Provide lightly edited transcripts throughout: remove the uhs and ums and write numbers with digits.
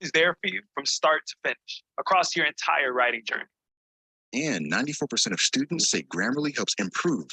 Is there for you from start to finish across your entire writing journey. And 94% of students say Grammarly helps improve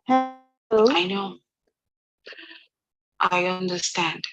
Hello. I know. I understand.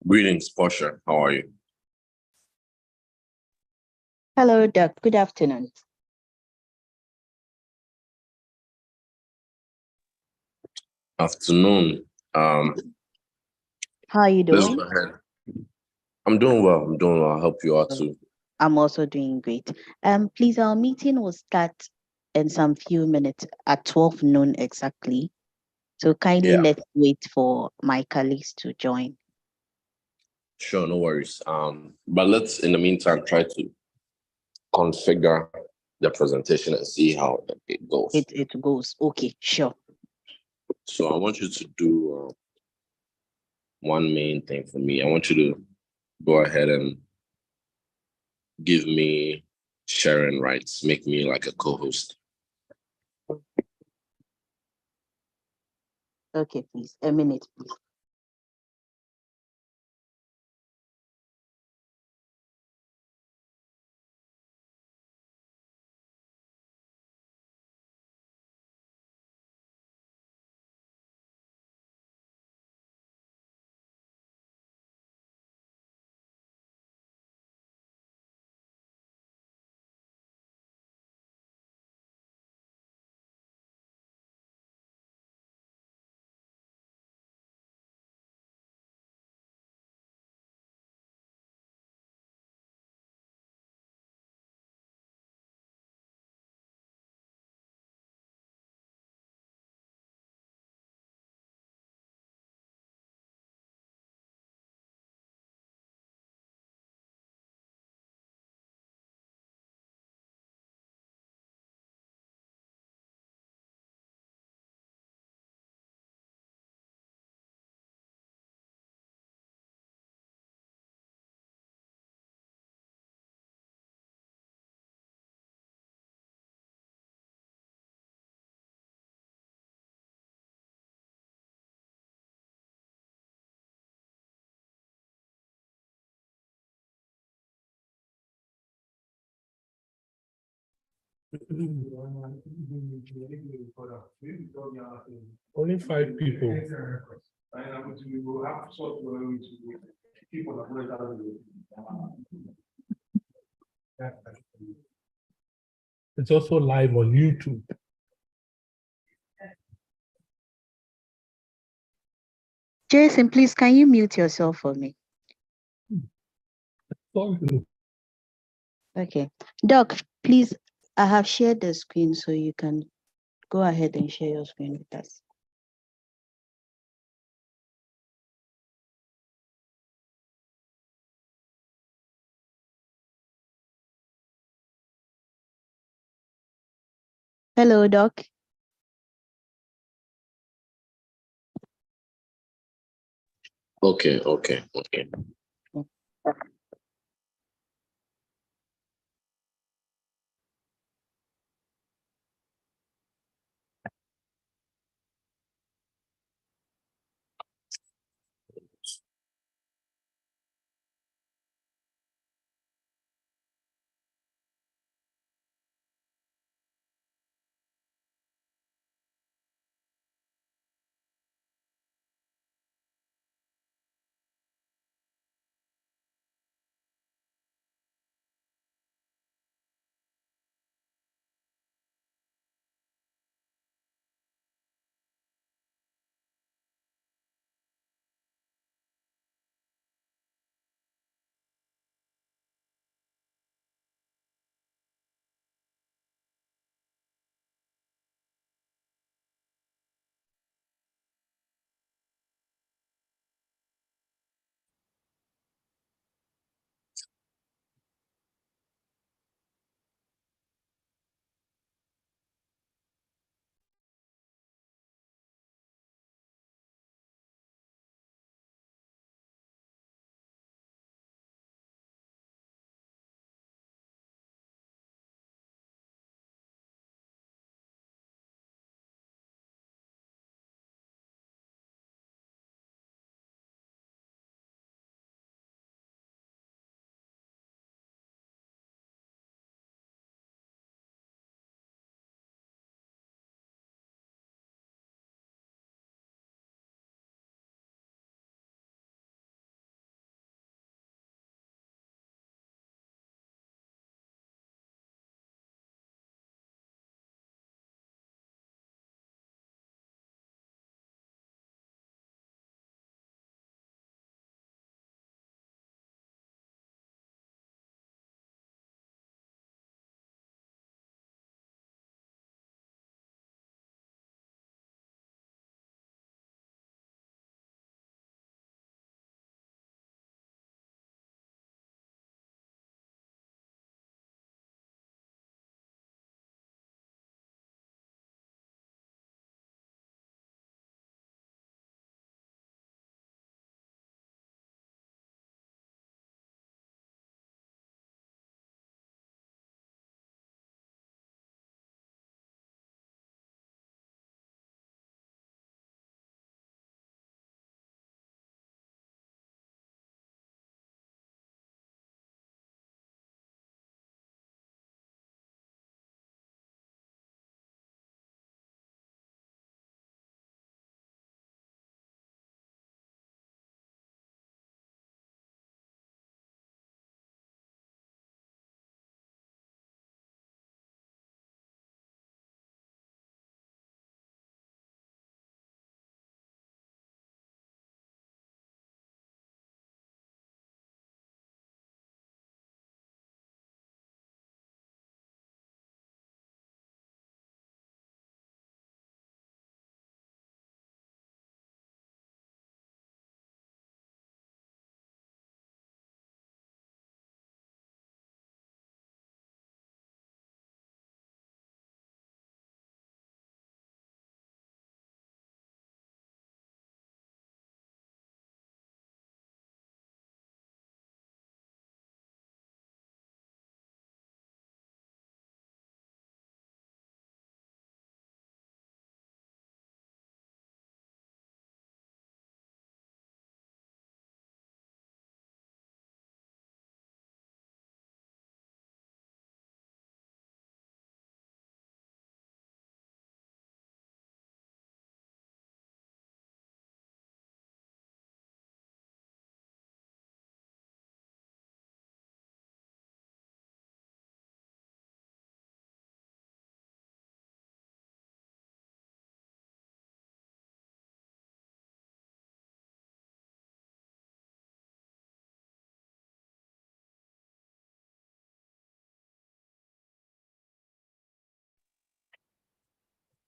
Greetings, Portia. How are you? Hello, Doc. Good afternoon. Afternoon. How are you Let's doing? go ahead. I'm doing well. I'm doing well. I'll help you out too. I'm also doing great. Please, our meeting will start in some few minutes at 12 noon exactly. So kindly Yeah. let's wait for my colleagues to join. Sure, no worries. But let's in the meantime try to configure the presentation and see how it goes. It goes. Okay, sure. So I want you to do one main thing for me. I want you to go ahead and give me sharing rights. Make me like a co-host. Okay, please. A minute, please. Only 5 people. It's also live on YouTube. Jason, please, can you mute yourself for me? Sorry. Okay. Doc, please, I have shared the screen so you can go ahead and share your screen with us. Hello, Doc. Okay.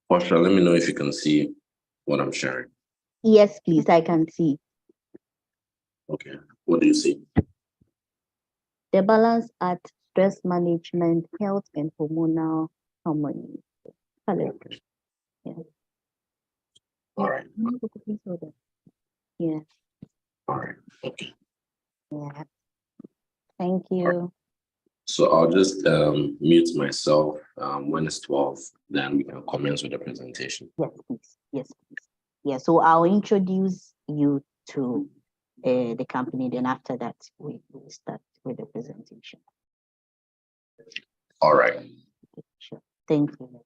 Portia, let me know if you can see what I'm sharing. Yes, please, I can see. Okay. What do you see? The balance at stress management, health, and hormonal harmony. Hello. All right. Yeah, All right. Okay. yeah. Thank you. So I'll just mute myself when it's 12, then we can commence with the presentation. Yes, please. Yes, please. Yeah, so I'll introduce you to the company. Then after that, we will start with the presentation. All right. Sure. Thank you.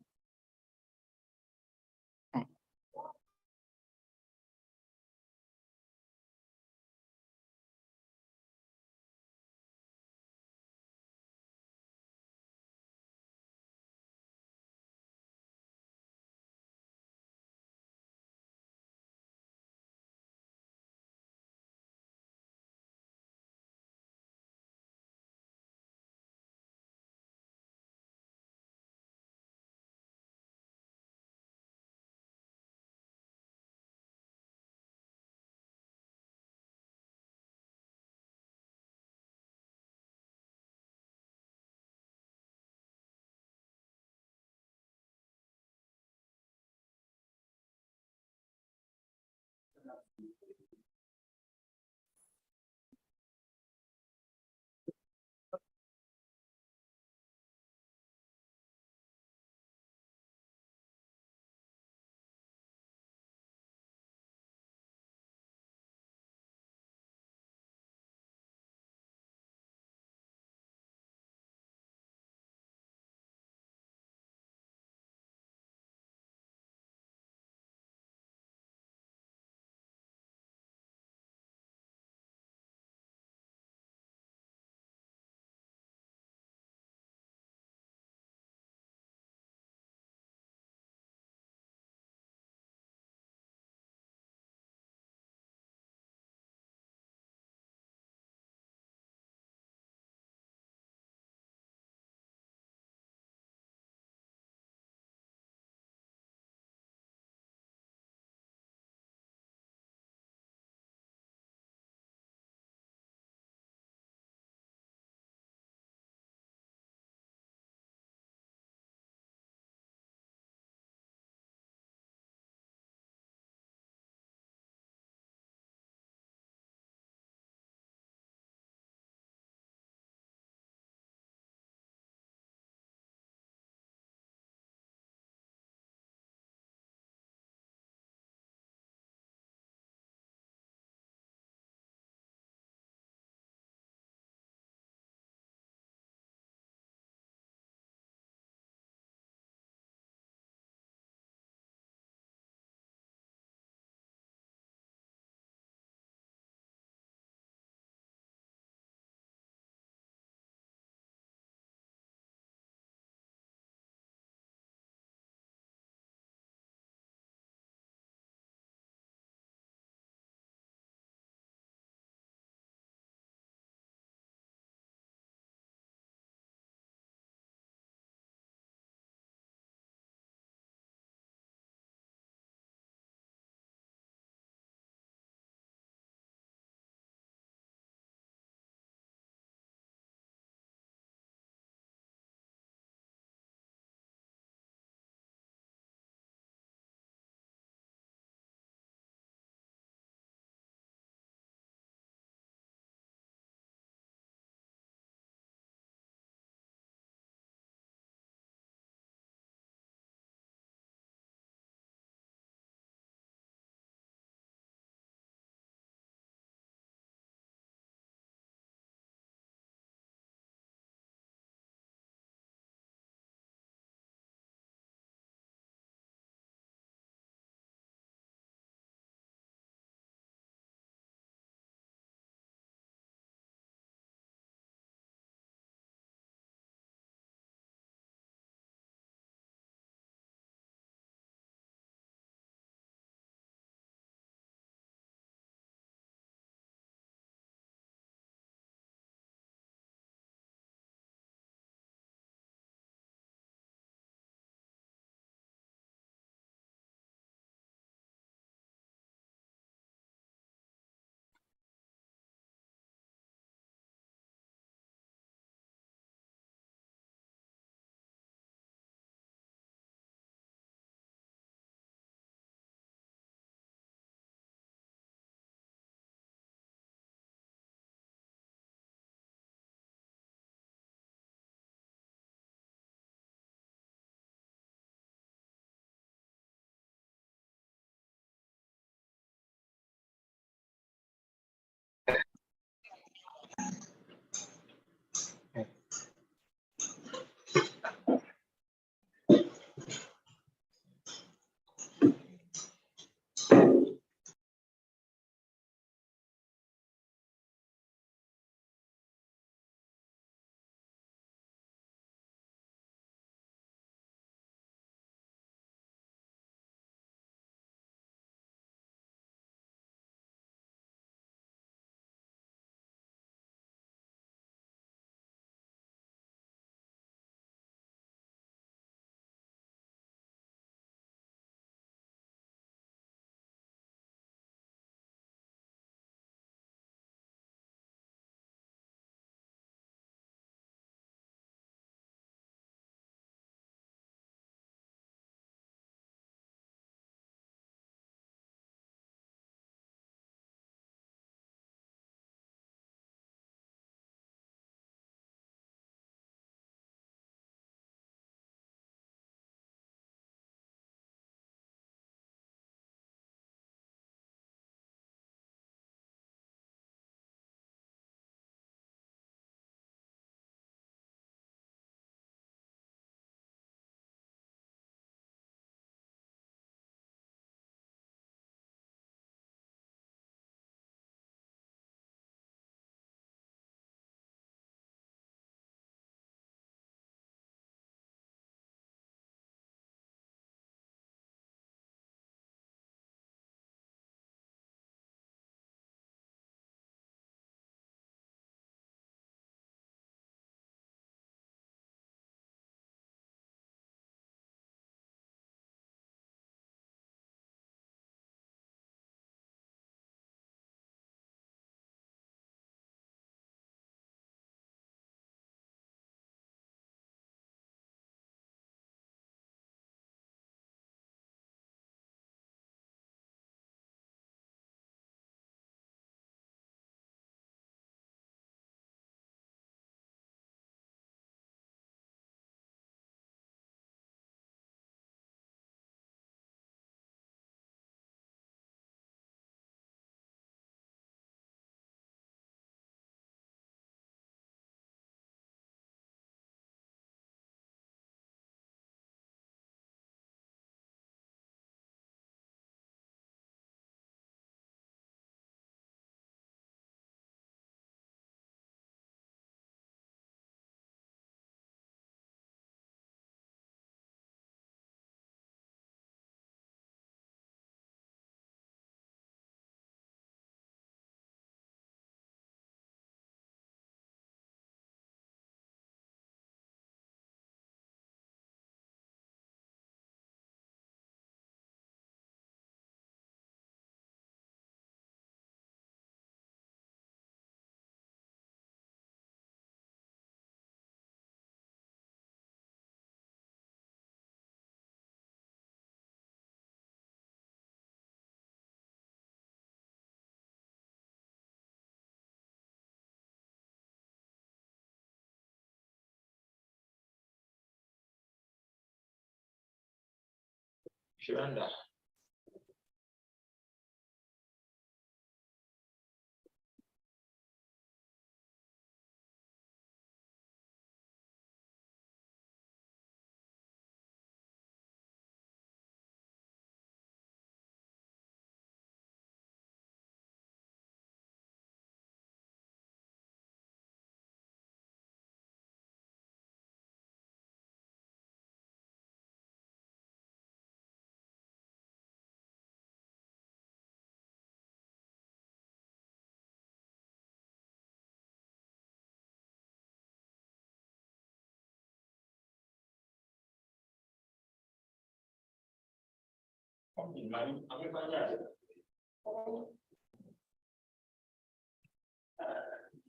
Shiranda.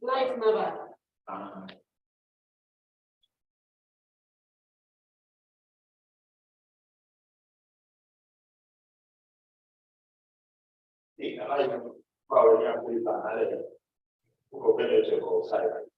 Life never. Sì, allora io provo a fare un po' di cose.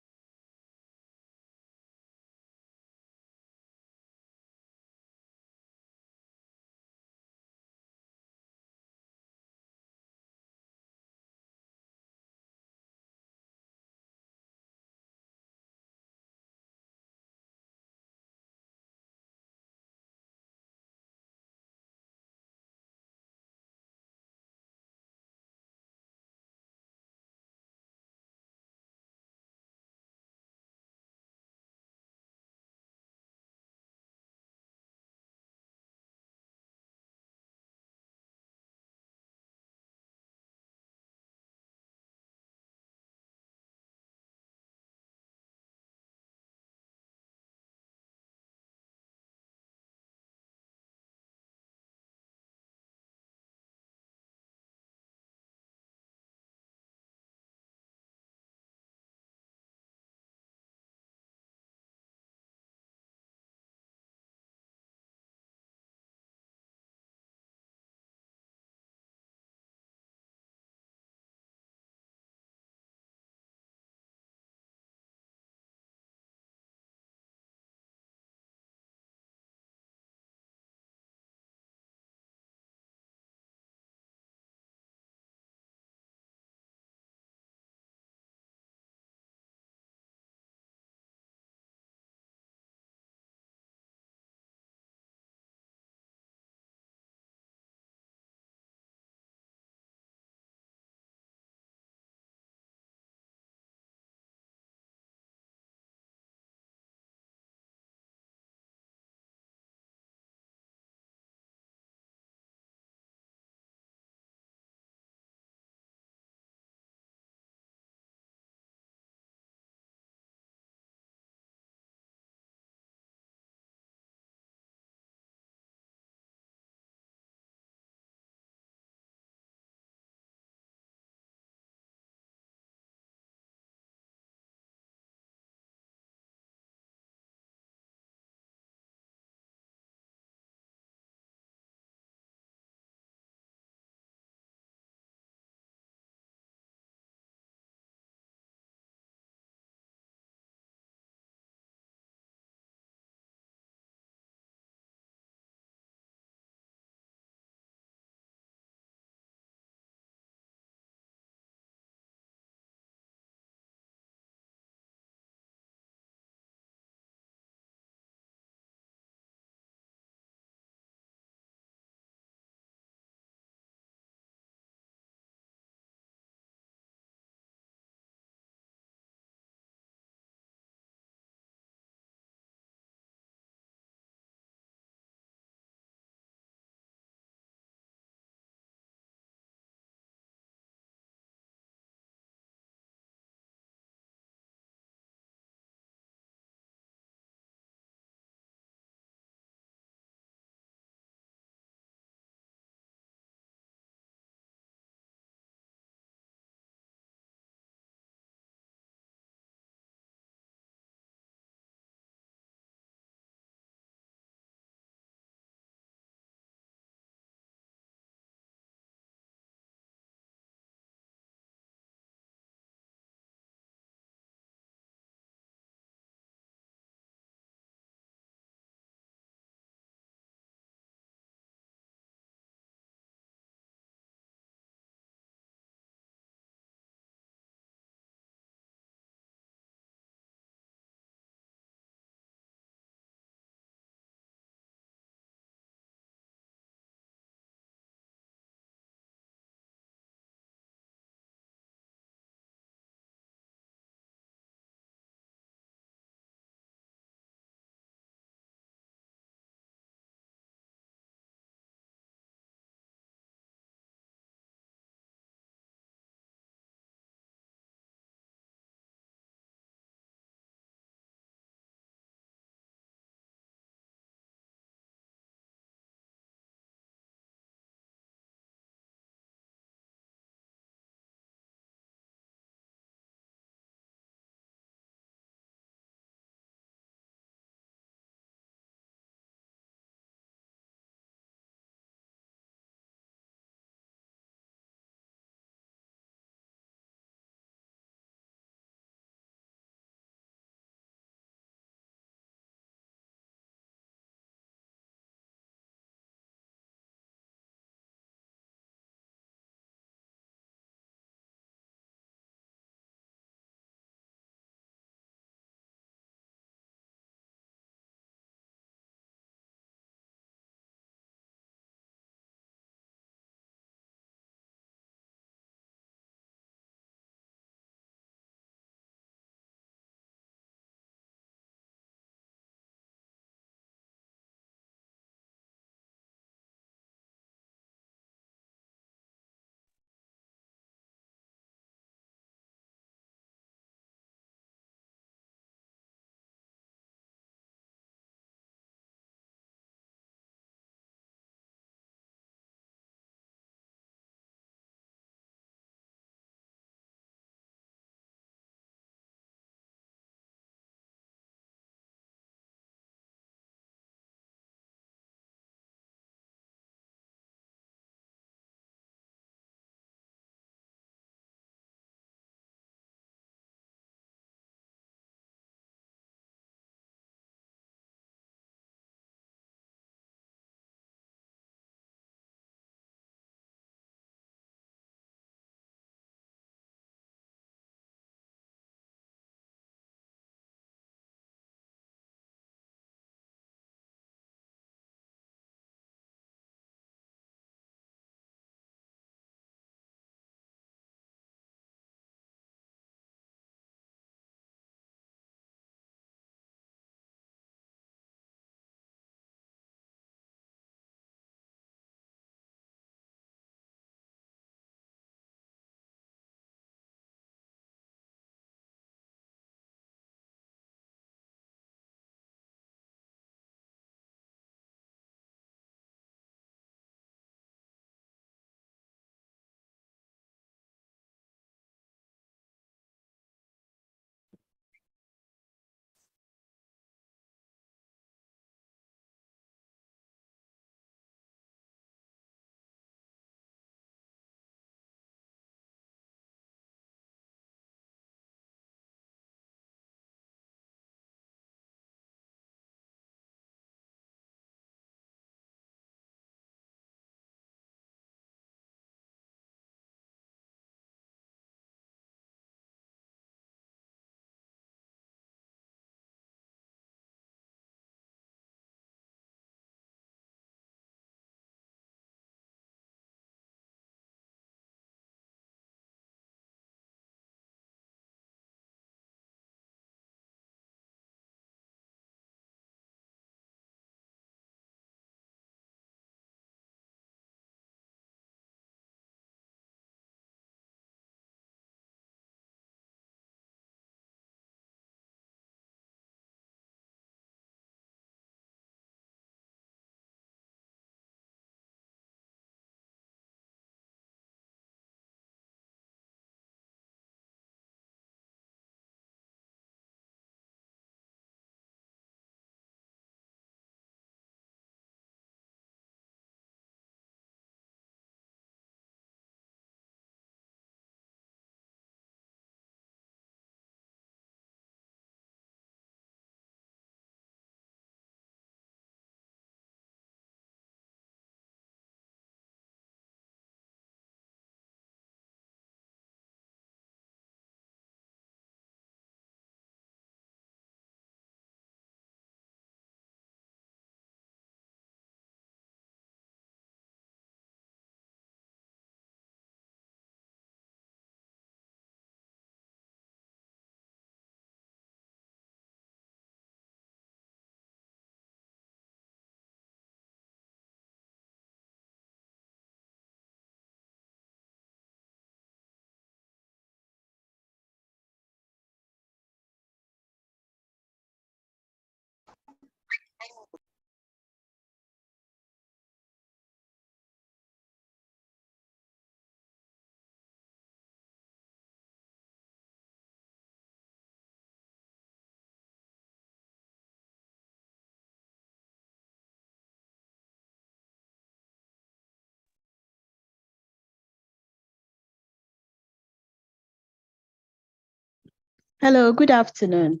Hello, good afternoon.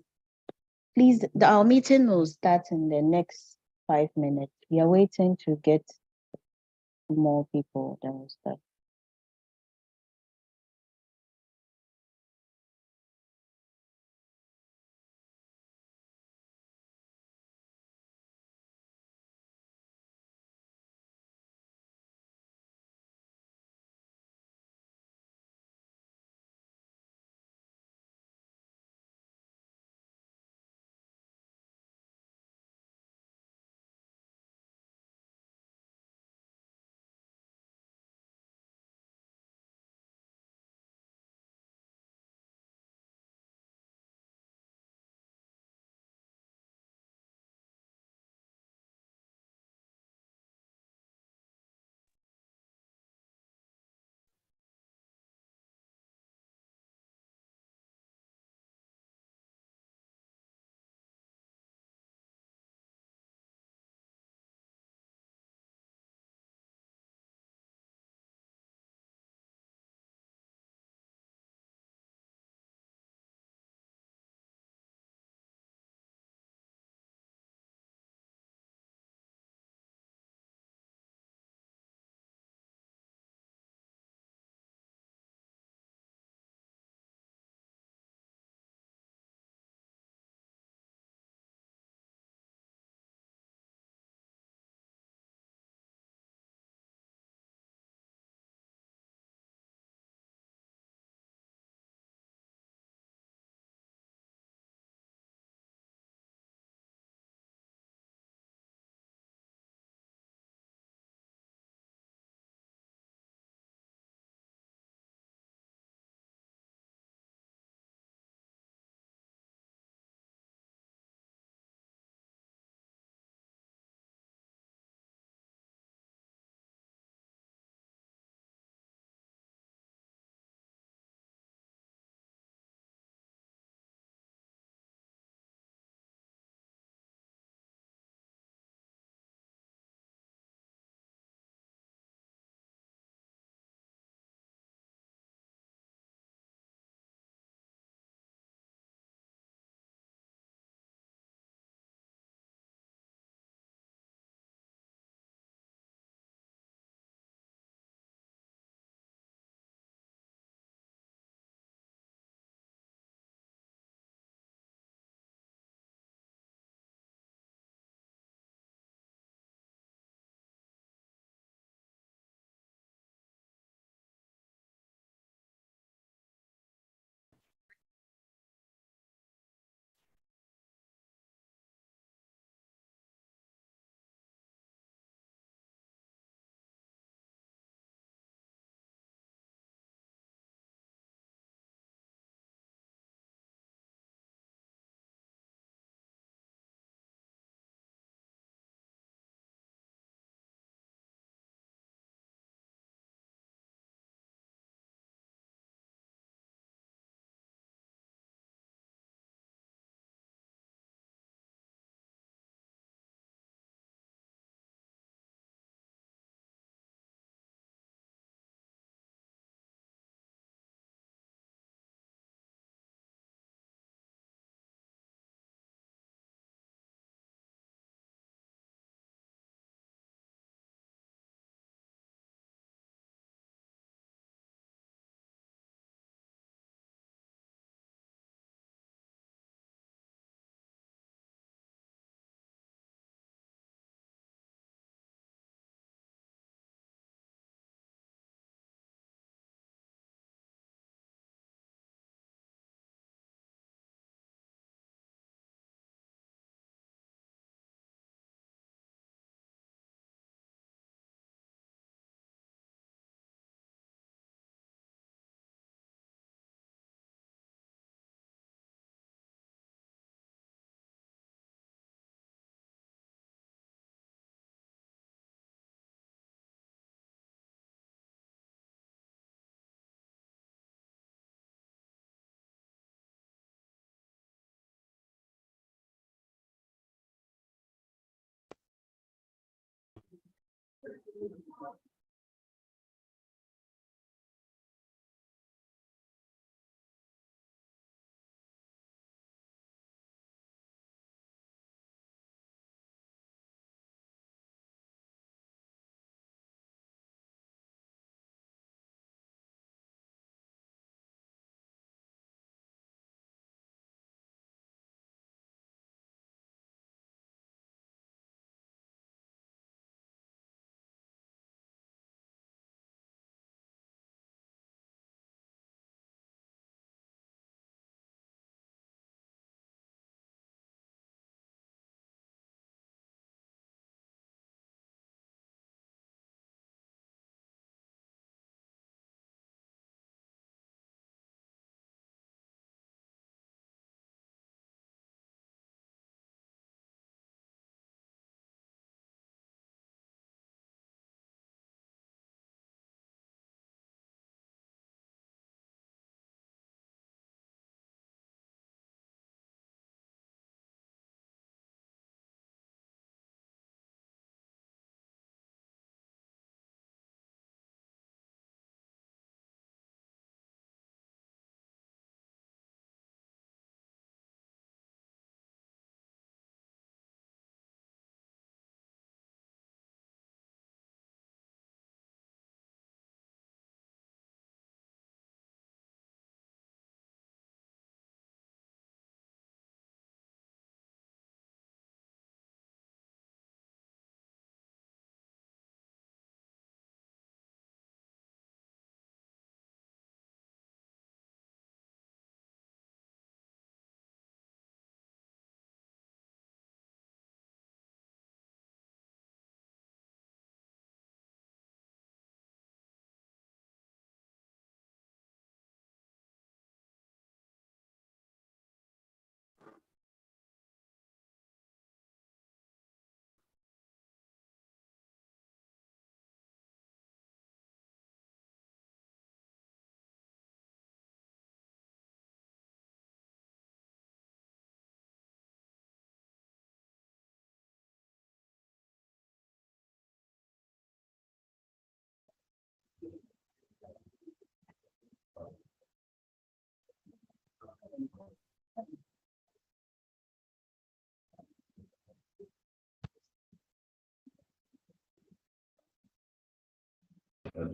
Please, our meeting will start in the next 5 minutes. We are waiting to get more people, then we'll start.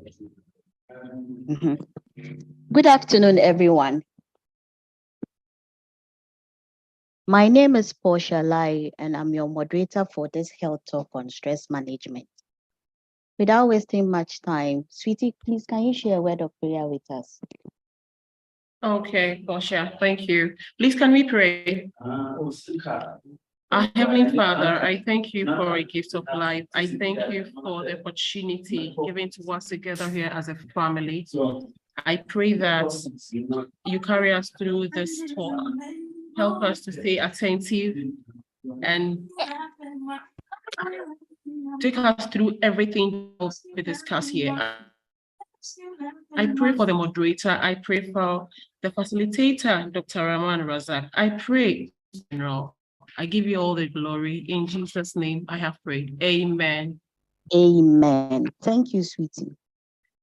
Mhm. Good afternoon, everyone. My name is Portia Lai, and I'm your moderator for this health talk on stress management. Without wasting much time, sweetie, please can you share a word of prayer with us? Okay, Portia, thank you. Please, can we pray? Our Heavenly Father, I thank you for a gift of life. I thank you for the opportunity given to us together here as a family. I pray that you carry us through this talk. Help us to stay attentive and take us through everything we discuss here. I pray for the moderator. I pray for the facilitator, Dr. Rahman Razak. I pray, General. I give you all the glory. In Jesus' name, I have prayed. Amen. Amen. Thank you, sweetie.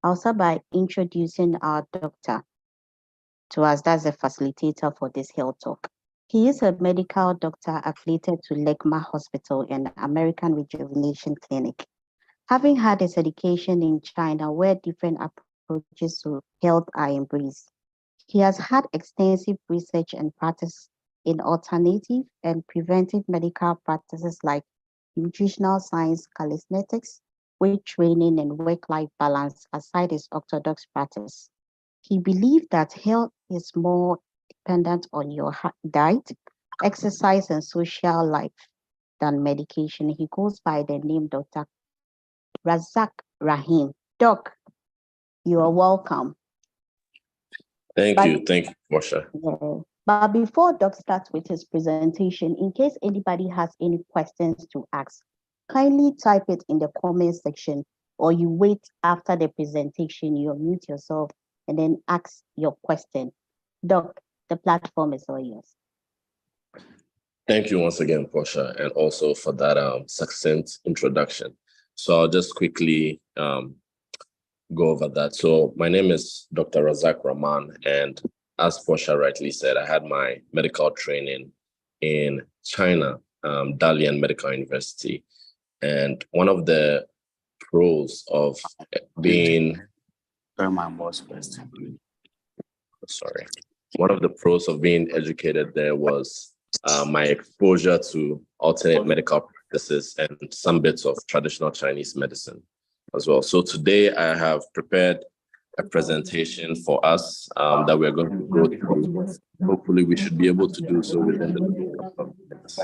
I'll start by introducing our doctor to us. That's the facilitator for this health talk. He is a medical doctor affiliated to Legma Hospital and American Rejuvenation Clinic. Having had his education in China, where different approaches to health are embraced, he has had extensive research and practice in alternative and preventive medical practices like nutritional science, calisthenics, weight training, and work-life balance aside his orthodox practice. He believed that health is more dependent on your diet, exercise, and social life than medication. He goes by the name Dr. Razak Rahim. Doc, you are welcome. Thank you, Portia. But before Doc starts with his presentation, in case anybody has any questions to ask, kindly type it in the comment section, or you wait after the presentation, you unmute yourself and then ask your question. Doc, the platform is all yours. Thank you once again, Portia, and also for that succinct introduction. So I'll just quickly go over that. So my name is Dr. Razak Rahman, and as Portia rightly said, I had my medical training in China, Dalian Medical University. And one of the pros of being... One of the pros of being educated there was my exposure to alternate medical practices and some bits of traditional Chinese medicine as well. So today I have prepared a presentation for us that we're going to go through. Hopefully we should be able to do so within the next couple of minutes.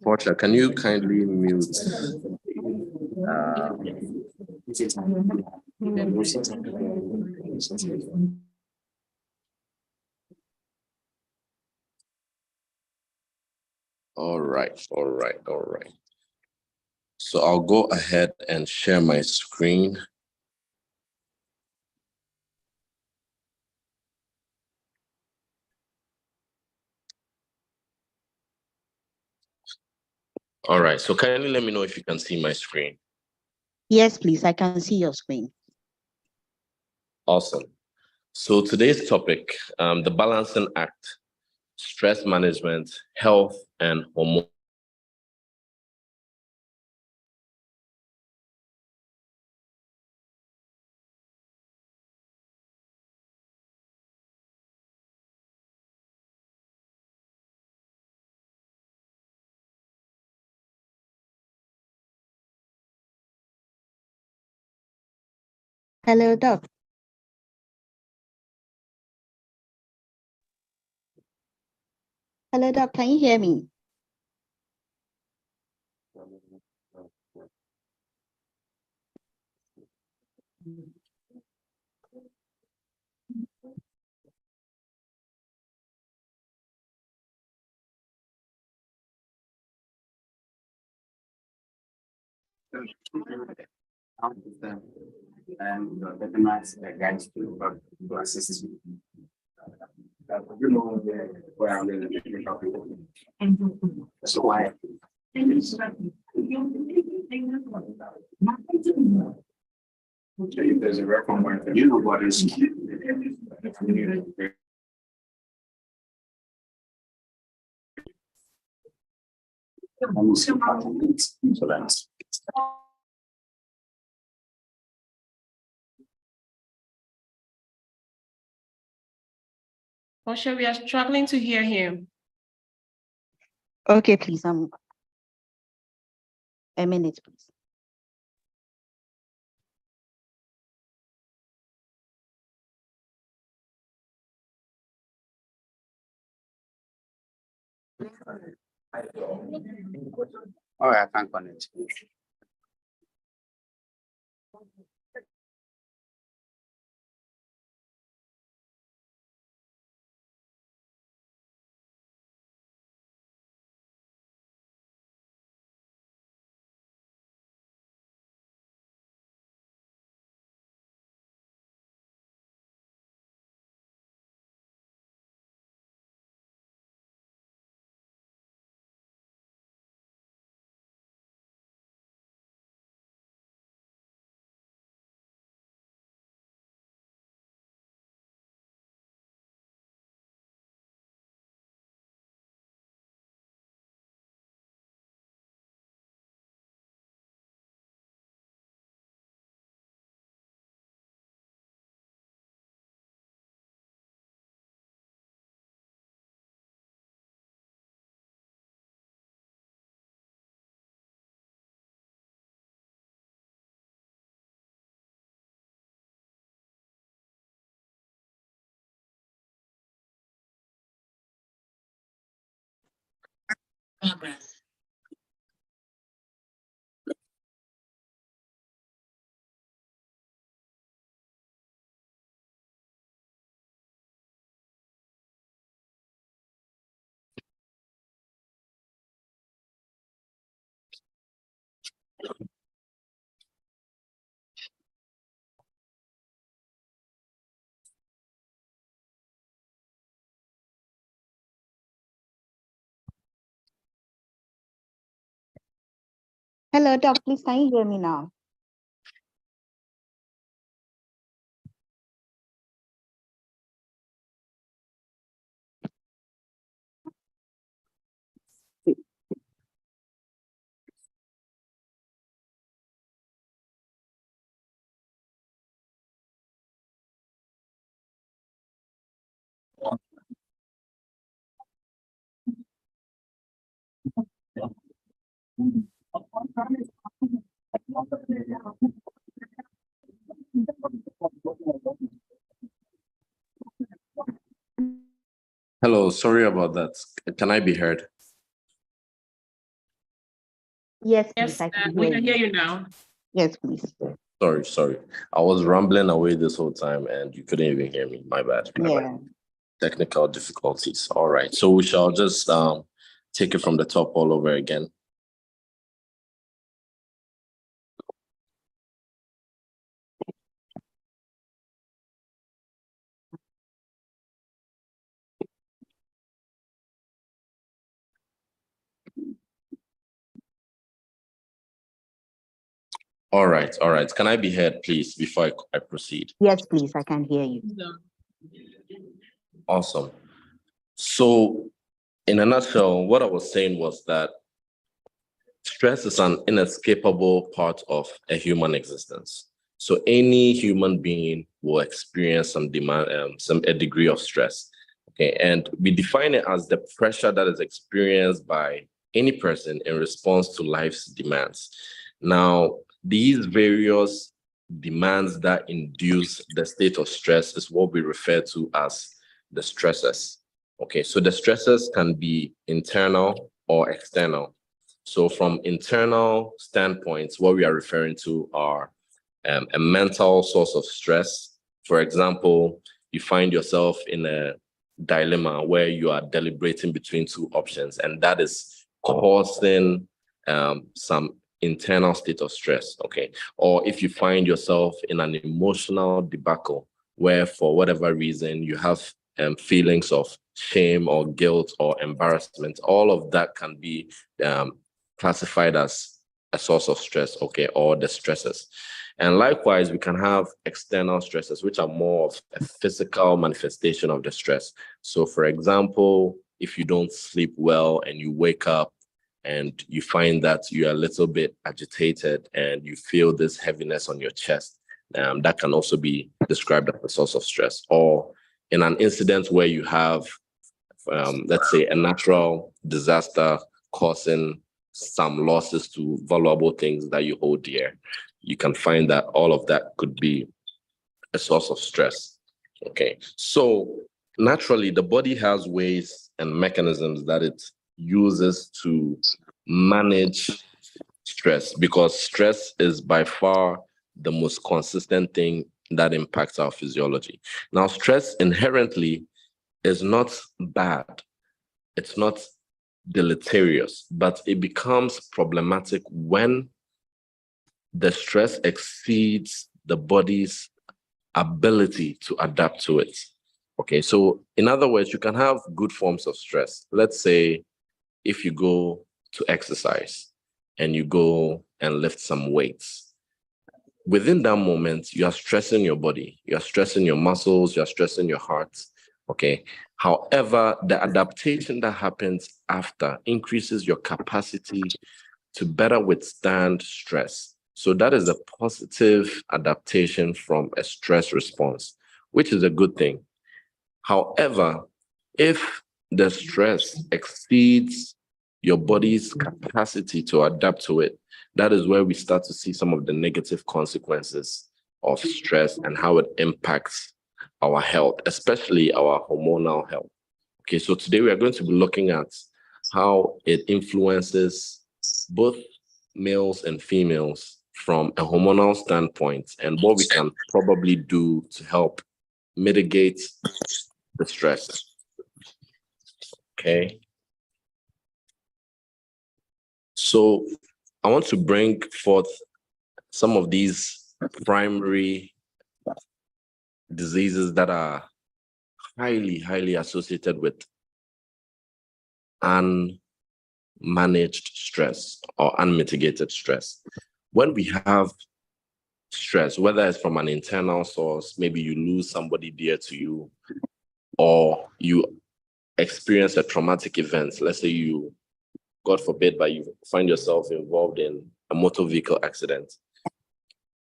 Portia, can you kindly mute? All right. So I'll go ahead and share my screen. All right, so kindly let me know if you can see my screen. Yes, please, I can see your screen. Awesome. So today's topic, the balancing act, stress management, health, and hormone. Hello, Doc. Hello, Doc, can you hear me? And recognize the guys to assist you. You know where I'm in the so why? If there's a record, you know what is. So that's. Portia, we are struggling to hear him. Okay, please, a minute, please. All right, I can't connect. Hello, Doc, please, can you hear me now? Hello, sorry about that. Can I be heard? Yes, Yes, please, I can we hear can you. hear you now. Yes, please. Sorry. I was rambling away this whole time and you couldn't even hear me. My bad. Yeah. Technical difficulties. All right. So we shall just take it from the top all over again. All right. Can I be heard, please, before I proceed? Yes, please, I can hear you. Awesome. So, in a nutshell, what I was saying was that stress is an inescapable part of a human existence. So, any human being will experience a degree of stress. Okay, and we define it as the pressure that is experienced by any person in response to life's demands. Now, these various demands that induce the state of stress is what we refer to as the stressors. Okay, so the stressors can be internal or external. So from internal standpoints, what we are referring to are a mental source of stress. For example, you find yourself in a dilemma where you are deliberating between two options, and that is causing some internal state of stress, okay? Or if you find yourself in an emotional debacle where for whatever reason you have feelings of shame or guilt or embarrassment, all of that can be classified as a source of stress, okay, or the stresses. And likewise, we can have external stresses, which are more of a physical manifestation of the stress. So for example, if you don't sleep well and you wake up and you find that you are a little bit agitated and you feel this heaviness on your chest, that can also be described as a source of stress. Or in an incident where you have, let's say, a natural disaster causing some losses to valuable things that you hold dear, you can find that all of that could be a source of stress. Okay, so naturally, the body has ways and mechanisms that it uses to manage stress, because stress is by far the most consistent thing that impacts our physiology. Now, stress inherently is not bad. It's not deleterious, but it becomes problematic when the stress exceeds the body's ability to adapt to it. Okay, so in other words, you can have good forms of stress. Let's say if you go to exercise and you go and lift some weights, within that moment, you are stressing your body, you are stressing your muscles, you are stressing your heart. Okay. However, the adaptation that happens after increases your capacity to better withstand stress. So that is a positive adaptation from a stress response, which is a good thing. However, if the stress exceeds your body's capacity to adapt to it, that is where we start to see some of the negative consequences of stress and how it impacts our health, especially our hormonal health. Okay, so today we are going to be looking at how it influences both males and females from a hormonal standpoint, and what we can probably do to help mitigate the stress. Okay. So I want to bring forth some of these primary diseases that are highly, highly associated with unmanaged stress or unmitigated stress. When we have stress, whether it's from an internal source, maybe you lose somebody dear to you, or you experience a traumatic event, let's say you, God forbid, but you find yourself involved in a motor vehicle accident,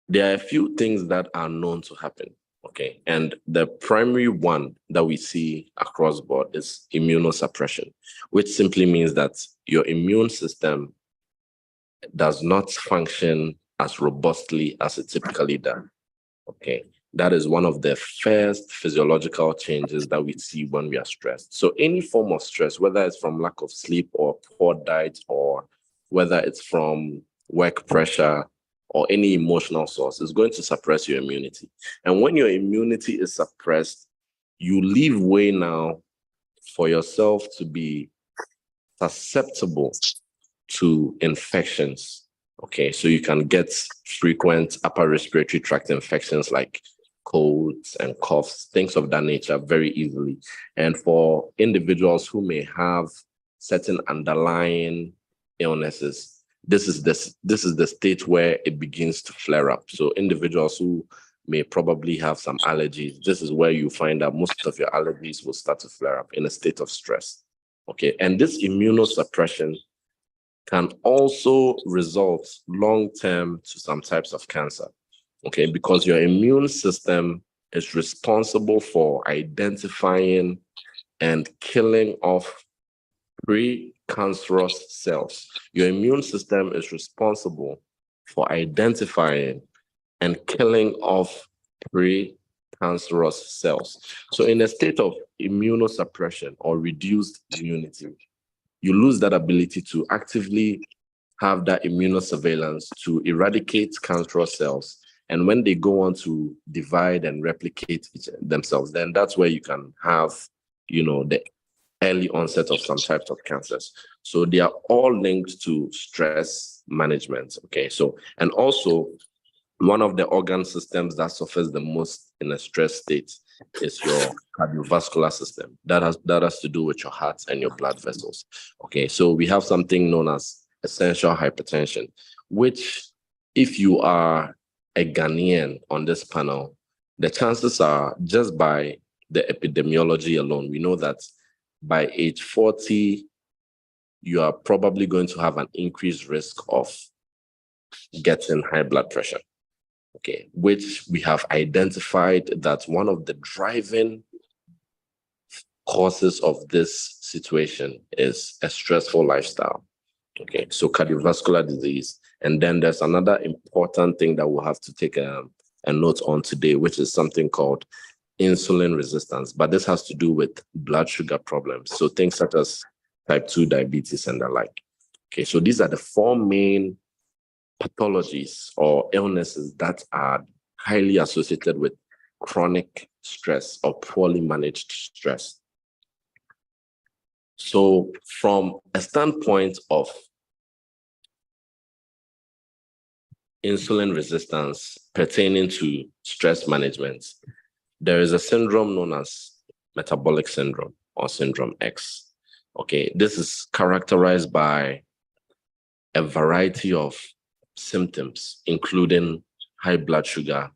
there are a few things that are known to happen. Okay, and the primary one that we see across board is immunosuppression, which simply means that your immune system does not function as robustly as it typically does. Okay, that is one of the first physiological changes that we see when we are stressed. So any form of stress, whether it's from lack of sleep or poor diet, or whether it's from work pressure or any emotional source, is going to suppress your immunity. And when your immunity is suppressed, you leave way now for yourself to be susceptible to infections. Okay, so you can get frequent upper respiratory tract infections like colds and coughs, things of that nature, very easily. And for individuals who may have certain underlying illnesses, this is the stage where it begins to flare up. So individuals who may probably have some allergies, this is where you find that most of your allergies will start to flare up in a state of stress. Okay, and this immunosuppression can also result long-term to some types of cancer. Okay, because your immune system is responsible for identifying and killing off pre-cancerous cells. Your immune system is responsible for identifying and killing off pre-cancerous cells. So in a state of immunosuppression or reduced immunity, you lose that ability to actively have that immunosurveillance to eradicate cancerous cells. And when they go on to divide and replicate themselves, then that's where you can have, the early onset of some types of cancers. So they are all linked to stress management. Okay, so, and also one of the organ systems that suffers the most in a stress state is your cardiovascular system. That has to do with your heart and your blood vessels. Okay, so we have something known as essential hypertension, which, if you are a Ghanaian on this panel, the chances are, just by the epidemiology alone, we know that by age 40, you are probably going to have an increased risk of getting high blood pressure. Okay, which we have identified that one of the driving causes of this situation is a stressful lifestyle. Okay, so cardiovascular disease. And then there's another important thing that we'll have to take a note on today, which is something called insulin resistance. But this has to do with blood sugar problems. So things such as type 2 diabetes and the like. Okay, so these are the four main pathologies or illnesses that are highly associated with chronic stress or poorly managed stress. So from a standpoint of insulin resistance pertaining to stress management, there is a syndrome known as metabolic syndrome or syndrome X. Okay, this is characterized by a variety of symptoms, including high blood sugar,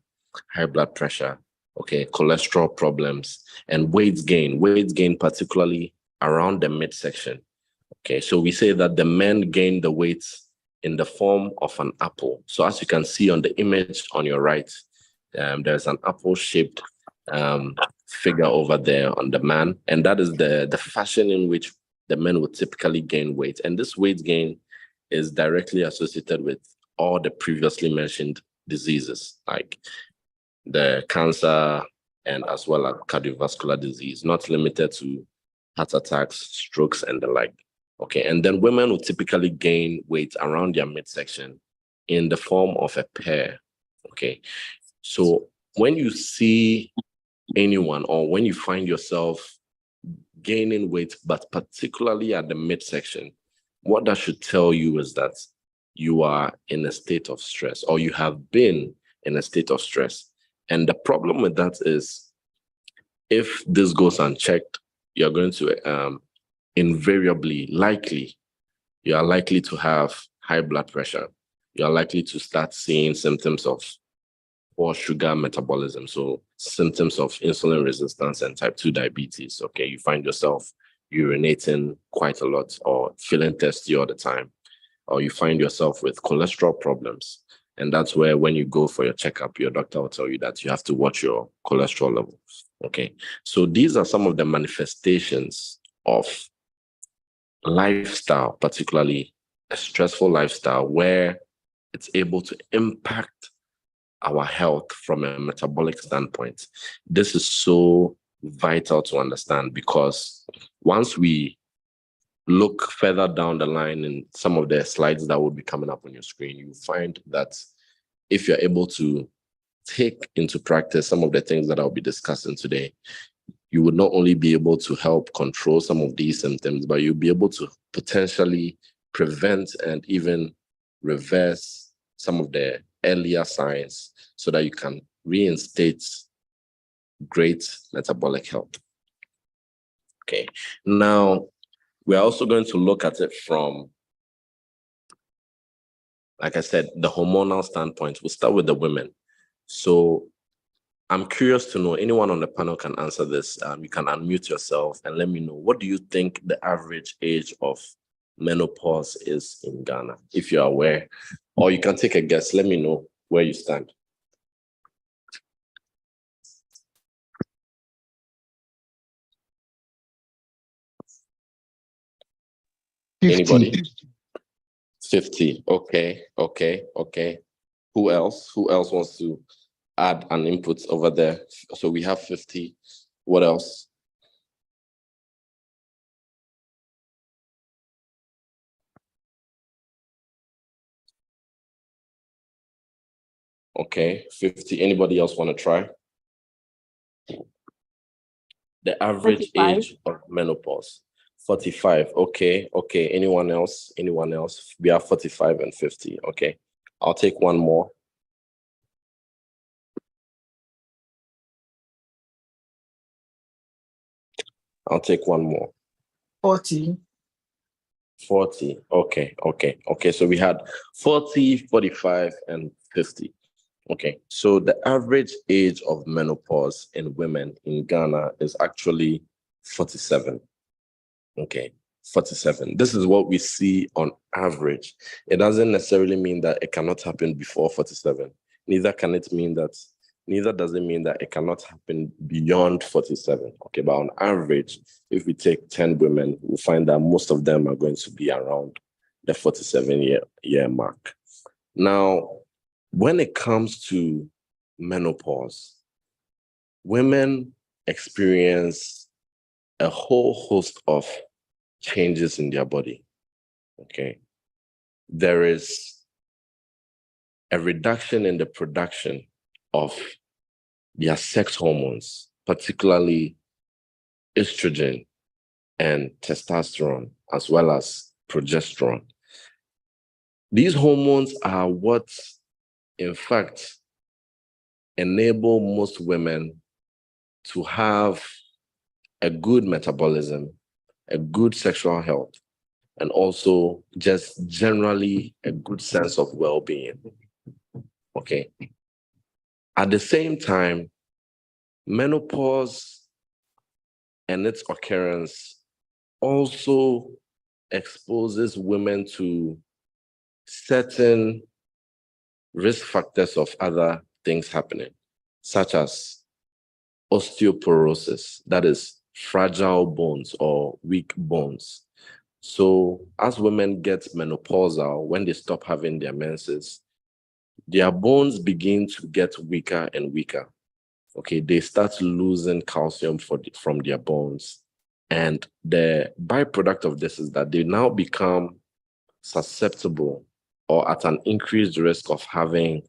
high blood pressure, okay, cholesterol problems, and weight gain particularly around the midsection. Okay, so we say that the men gain the weight in the form of an apple. So as you can see on the image on your right, there's an apple-shaped figure over there on the man, and that is the fashion in which the men would typically gain weight. And this weight gain is directly associated with all the previously mentioned diseases, like the cancer and as well as cardiovascular disease, not limited to heart attacks, strokes, and the like. Okay, and then women will typically gain weight around their midsection in the form of a pear. Okay, so when you see anyone or when you find yourself gaining weight, but particularly at the midsection, what that should tell you is that you are in a state of stress, or you have been in a state of stress. And the problem with that is, if this goes unchecked, you're going to invariably, you are likely to have high blood pressure. You are likely to start seeing symptoms of poor sugar metabolism, so symptoms of insulin resistance and type 2 diabetes. Okay, you find yourself urinating quite a lot or feeling thirsty all the time, or you find yourself with cholesterol problems. And that's where, when you go for your checkup, your doctor will tell you that you have to watch your cholesterol level. Okay, so these are some of the manifestations of lifestyle, particularly a stressful lifestyle, where it's able to impact our health from a metabolic standpoint. This is so vital to understand, because once we look further down the line in some of the slides that will be coming up on your screen, you find that if you're able to take into practice some of the things that I'll be discussing today, you would not only be able to help control some of these symptoms, but you'll be able to potentially prevent and even reverse some of the earlier signs so that you can reinstate great metabolic health. Okay, now we're also going to look at it from, like I said, the hormonal standpoint. We'll start with the women. So I'm curious to know, anyone on the panel can answer this. You can unmute yourself and let me know, what do you think the average age of menopause is in Ghana, if you're aware? Or you can take a guess. Let me know where you stand. Anybody? 50. Okay. Who else wants to add an input over there? So we have 50. What else? Okay, 50. Anybody else want to try? The average 45. age of menopause. 45. Okay. Anyone else? We have 45 and 50. Okay. I'll take one more. I'll take one more. 40. 40. Okay. So we had 40, 45, and 50. Okay. So the average age of menopause in women in Ghana is actually 47. Okay. 47. This is what we see on average. It doesn't necessarily mean that it cannot happen before 47. Neither does it mean that it cannot happen beyond 47. Okay, but on average, if we take 10 women, we'll find that most of them are going to be around the 47-year mark. Now, when it comes to menopause, women experience a whole host of changes in their body. Okay. There is a reduction in the production of their sex hormones, particularly estrogen and testosterone, as well as progesterone. These hormones are what, in fact, enable most women to have a good metabolism, a good sexual health, and also just generally a good sense of well-being. Okay. At the same time, menopause and its occurrence also exposes women to certain risk factors of other things happening, such as osteoporosis, that is fragile bones or weak bones. So as women get menopausal, when they stop having their menses, their bones begin to get weaker and weaker. Okay, they start losing calcium from their bones. And the byproduct of this is that they now become susceptible or at an increased risk of having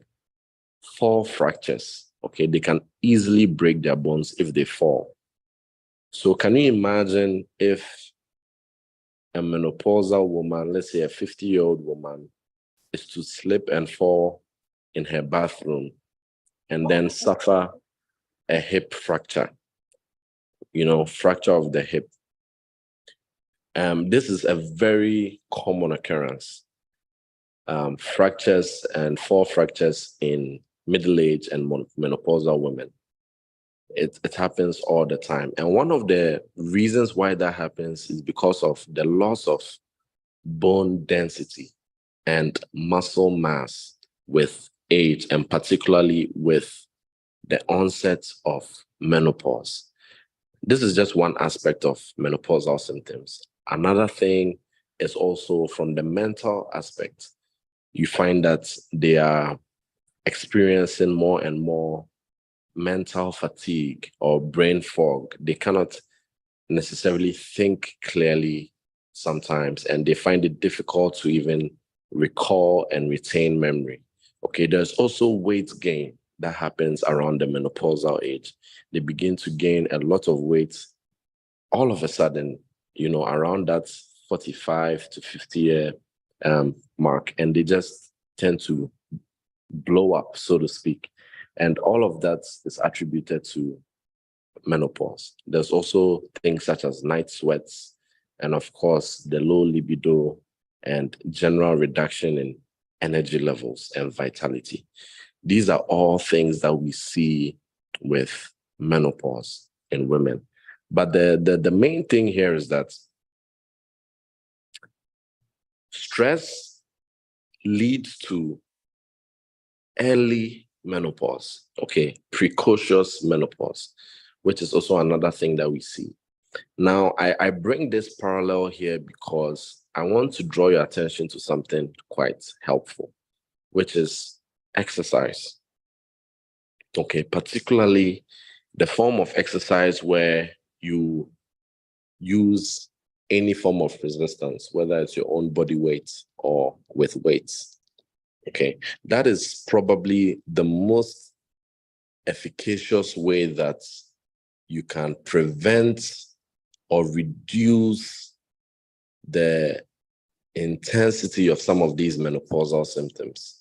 fall fractures. Okay, they can easily break their bones if they fall. So can you imagine if a menopausal woman, let's say a 50-year-old woman, is to slip and fall in her bathroom and then suffer a hip fracture, fracture of the hip. This is a very common occurrence. Fractures and fall fractures in middle-aged and menopausal women. It happens all the time. And one of the reasons why that happens is because of the loss of bone density and muscle mass with age, and particularly with the onset of menopause. This is just one aspect of menopausal symptoms. Another thing is also from the mental aspect. You find that they are experiencing more and more mental fatigue or brain fog. They cannot necessarily think clearly sometimes, and they find it difficult to even recall and retain memory. Okay, there's also weight gain that happens around the menopausal age. They begin to gain a lot of weight all of a sudden, around that 45 to 50 year mark, and they just tend to blow up, so to speak. And all of that is attributed to menopause. There's also things such as night sweats, and of course, the low libido and general reduction in energy levels and vitality. These are all things that we see with menopause in women. But the main thing here is that stress leads to early menopause, okay, precocious menopause, which is also another thing that we see. Now, I bring this parallel here because I want to draw your attention to something quite helpful, which is exercise. Okay, particularly the form of exercise where you use any form of resistance, whether it's your own body weight or with weights. Okay, that is probably the most efficacious way that you can prevent or reduce the intensity of some of these menopausal symptoms,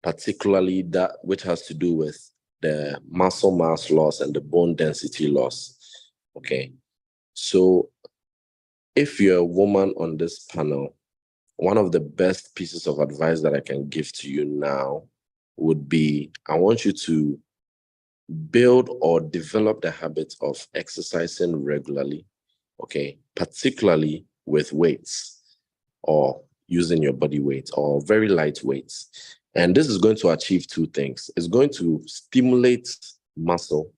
particularly that which has to do with the muscle mass loss and the bone density loss. Okay, so if you're a woman on this panel, one of the best pieces of advice that I can give to you now would be, I want you to build or develop the habit of exercising regularly, okay, particularly with weights or using your body weight or very light weights. And this is going to achieve two things. It's going to stimulate muscle,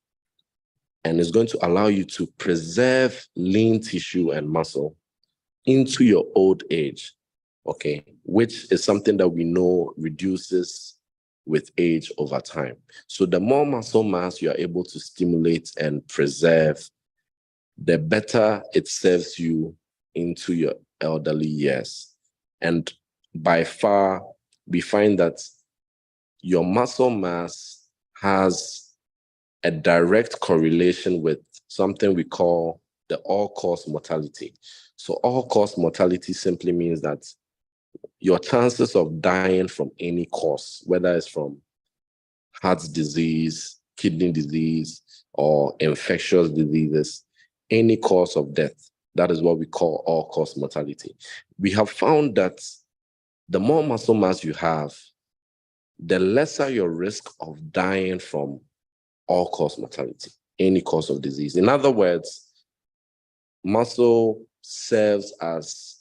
and it's going to allow you to preserve lean tissue and muscle into your old age, okay, which is something that we know reduces with age over time. So the more muscle mass you are able to stimulate and preserve, the better it serves you into your elderly years. And by far, we find that your muscle mass has a direct correlation with something we call the all-cause mortality. So all-cause mortality simply means that your chances of dying from any cause, whether it's from heart disease, kidney disease, or infectious diseases, any cause of death, that is what we call all-cause mortality. We have found that the more muscle mass you have, the lesser your risk of dying from all-cause mortality, any cause of disease. In other words, muscle serves as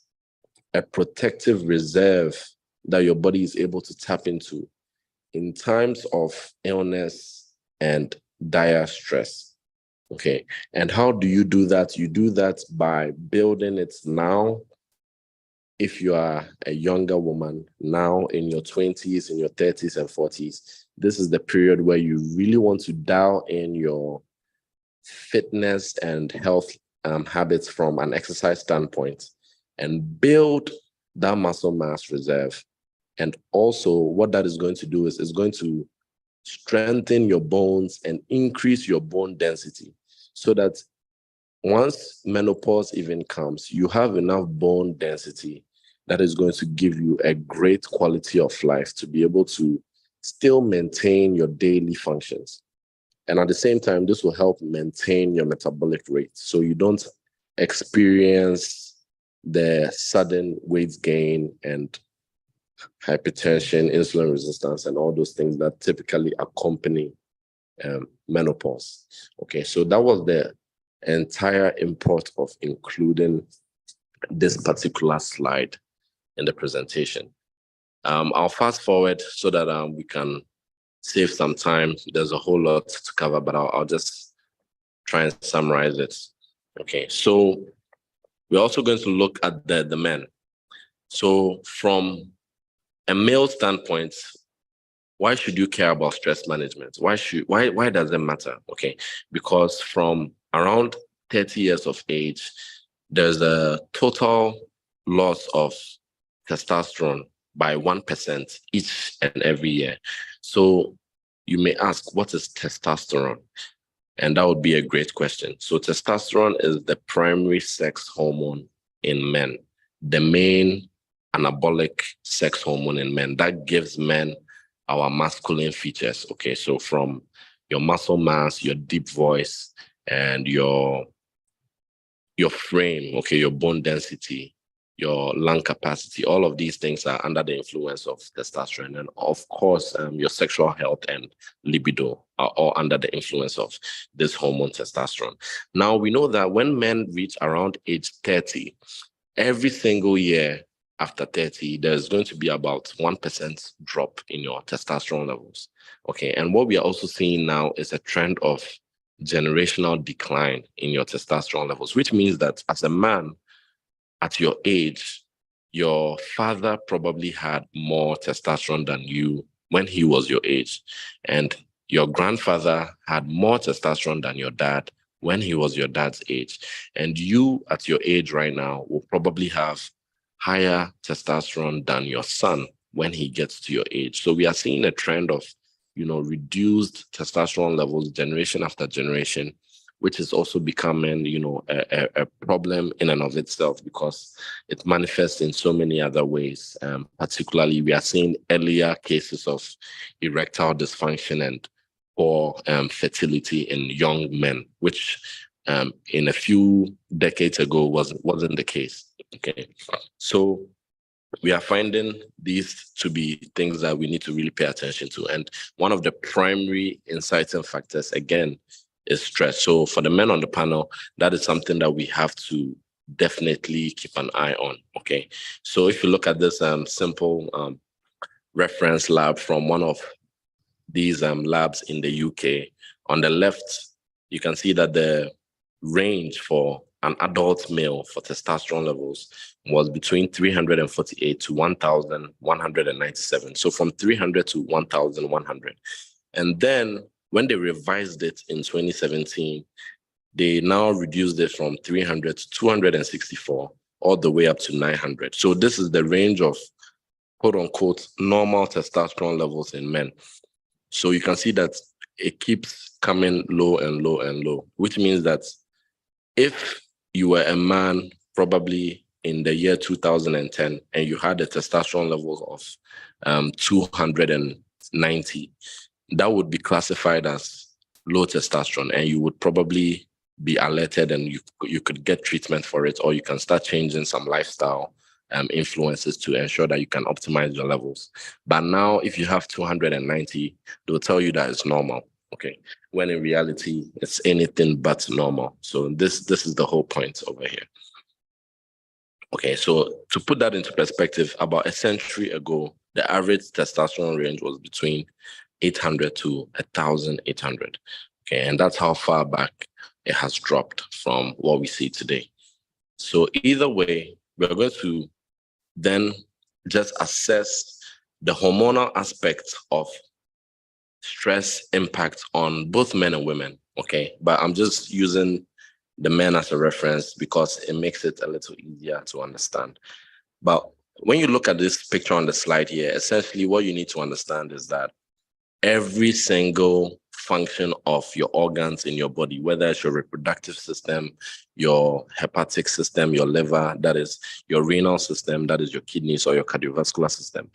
a protective reserve that your body is able to tap into in times of illness and dire stress. Okay, and how do you do that? You do that by building it now. If you are a younger woman now in your 20s, in your 30s and 40s, this is the period where you really want to dial in your fitness and health habits from an exercise standpoint and build that muscle mass reserve. And also what that is going to do is it's going to strengthen your bones and increase your bone density so that once menopause even comes, you have enough bone density that is going to give you a great quality of life to be able to still maintain your daily functions. And at the same time, this will help maintain your metabolic rate so you don't experience the sudden weight gain and hypertension, insulin resistance, and all those things that typically accompany menopause. Okay, so that was the entire import of including this particular slide in the presentation. I'll fast forward so that we can save some time. There's a whole lot to cover, but I'll just try and summarize it. Okay, so we're also going to look at the men. So from a male standpoint, why should you care about stress management? Why does it matter? Okay, because from around 30 years of age, there's a total loss of testosterone by 1% each and every year. So you may ask, what is testosterone? And that would be a great question. So testosterone is the primary sex hormone in men, the main anabolic sex hormone in men that gives men our masculine features. Okay, so from your muscle mass, your deep voice, and your frame, okay, your bone density, your lung capacity, all of these things are under the influence of testosterone. And of course, your sexual health and libido are all under the influence of this hormone testosterone. Now, we know that when men reach around age 30, every single year after 30, there's going to be about 1% drop in your testosterone levels. Okay, and what we are also seeing now is a trend of generational decline in your testosterone levels, which means that as a man, at your age, your father probably had more testosterone than you when he was your age. And your grandfather had more testosterone than your dad when he was your dad's age. And you at your age right now will probably have higher testosterone than your son when he gets to your age. So we are seeing a trend of, reduced testosterone levels generation after generation, which is also becoming, a problem in and of itself because it manifests in so many other ways. Particularly, we are seeing earlier cases of erectile dysfunction and poor fertility in young men, which in a few decades ago wasn't the case. Okay, so we are finding these to be things that we need to really pay attention to. And one of the primary inciting factors, again, is stress. So for the men on the panel, that is something that we have to definitely keep an eye on. Okay, so if you look at this simple reference lab from one of these labs in the UK, on the left, you can see that the range for an adult male for testosterone levels was between 348 to 1,197. So from 300 to 1,100. And then when they revised it in 2017, they now reduced it from 300 to 264, all the way up to 900. So this is the range of quote unquote normal testosterone levels in men. So you can see that it keeps coming low and low and low, which means that if you were a man probably in the year 2010 and you had a testosterone levels of 290, that would be classified as low testosterone, and you would probably be alerted and you could get treatment for it, or you can start changing some lifestyle influences to ensure that you can optimize your levels. But now if you have 290, they'll tell you that it's normal, okay? When in reality, it's anything but normal. So this is the whole point over here. Okay, so to put that into perspective, about a century ago, the average testosterone range was between 800 to 1,800. Okay, and that's how far back it has dropped from what we see today. So either way, we're going to then just assess the hormonal aspect of stress impact on both men and women, okay? But I'm just using the men as a reference because it makes it a little easier to understand. But when you look at this picture on the slide here, essentially what you need to understand is that every single function of your organs in your body, whether it's your reproductive system, your hepatic system, your liver, that is your renal system, that is your kidneys or your cardiovascular system,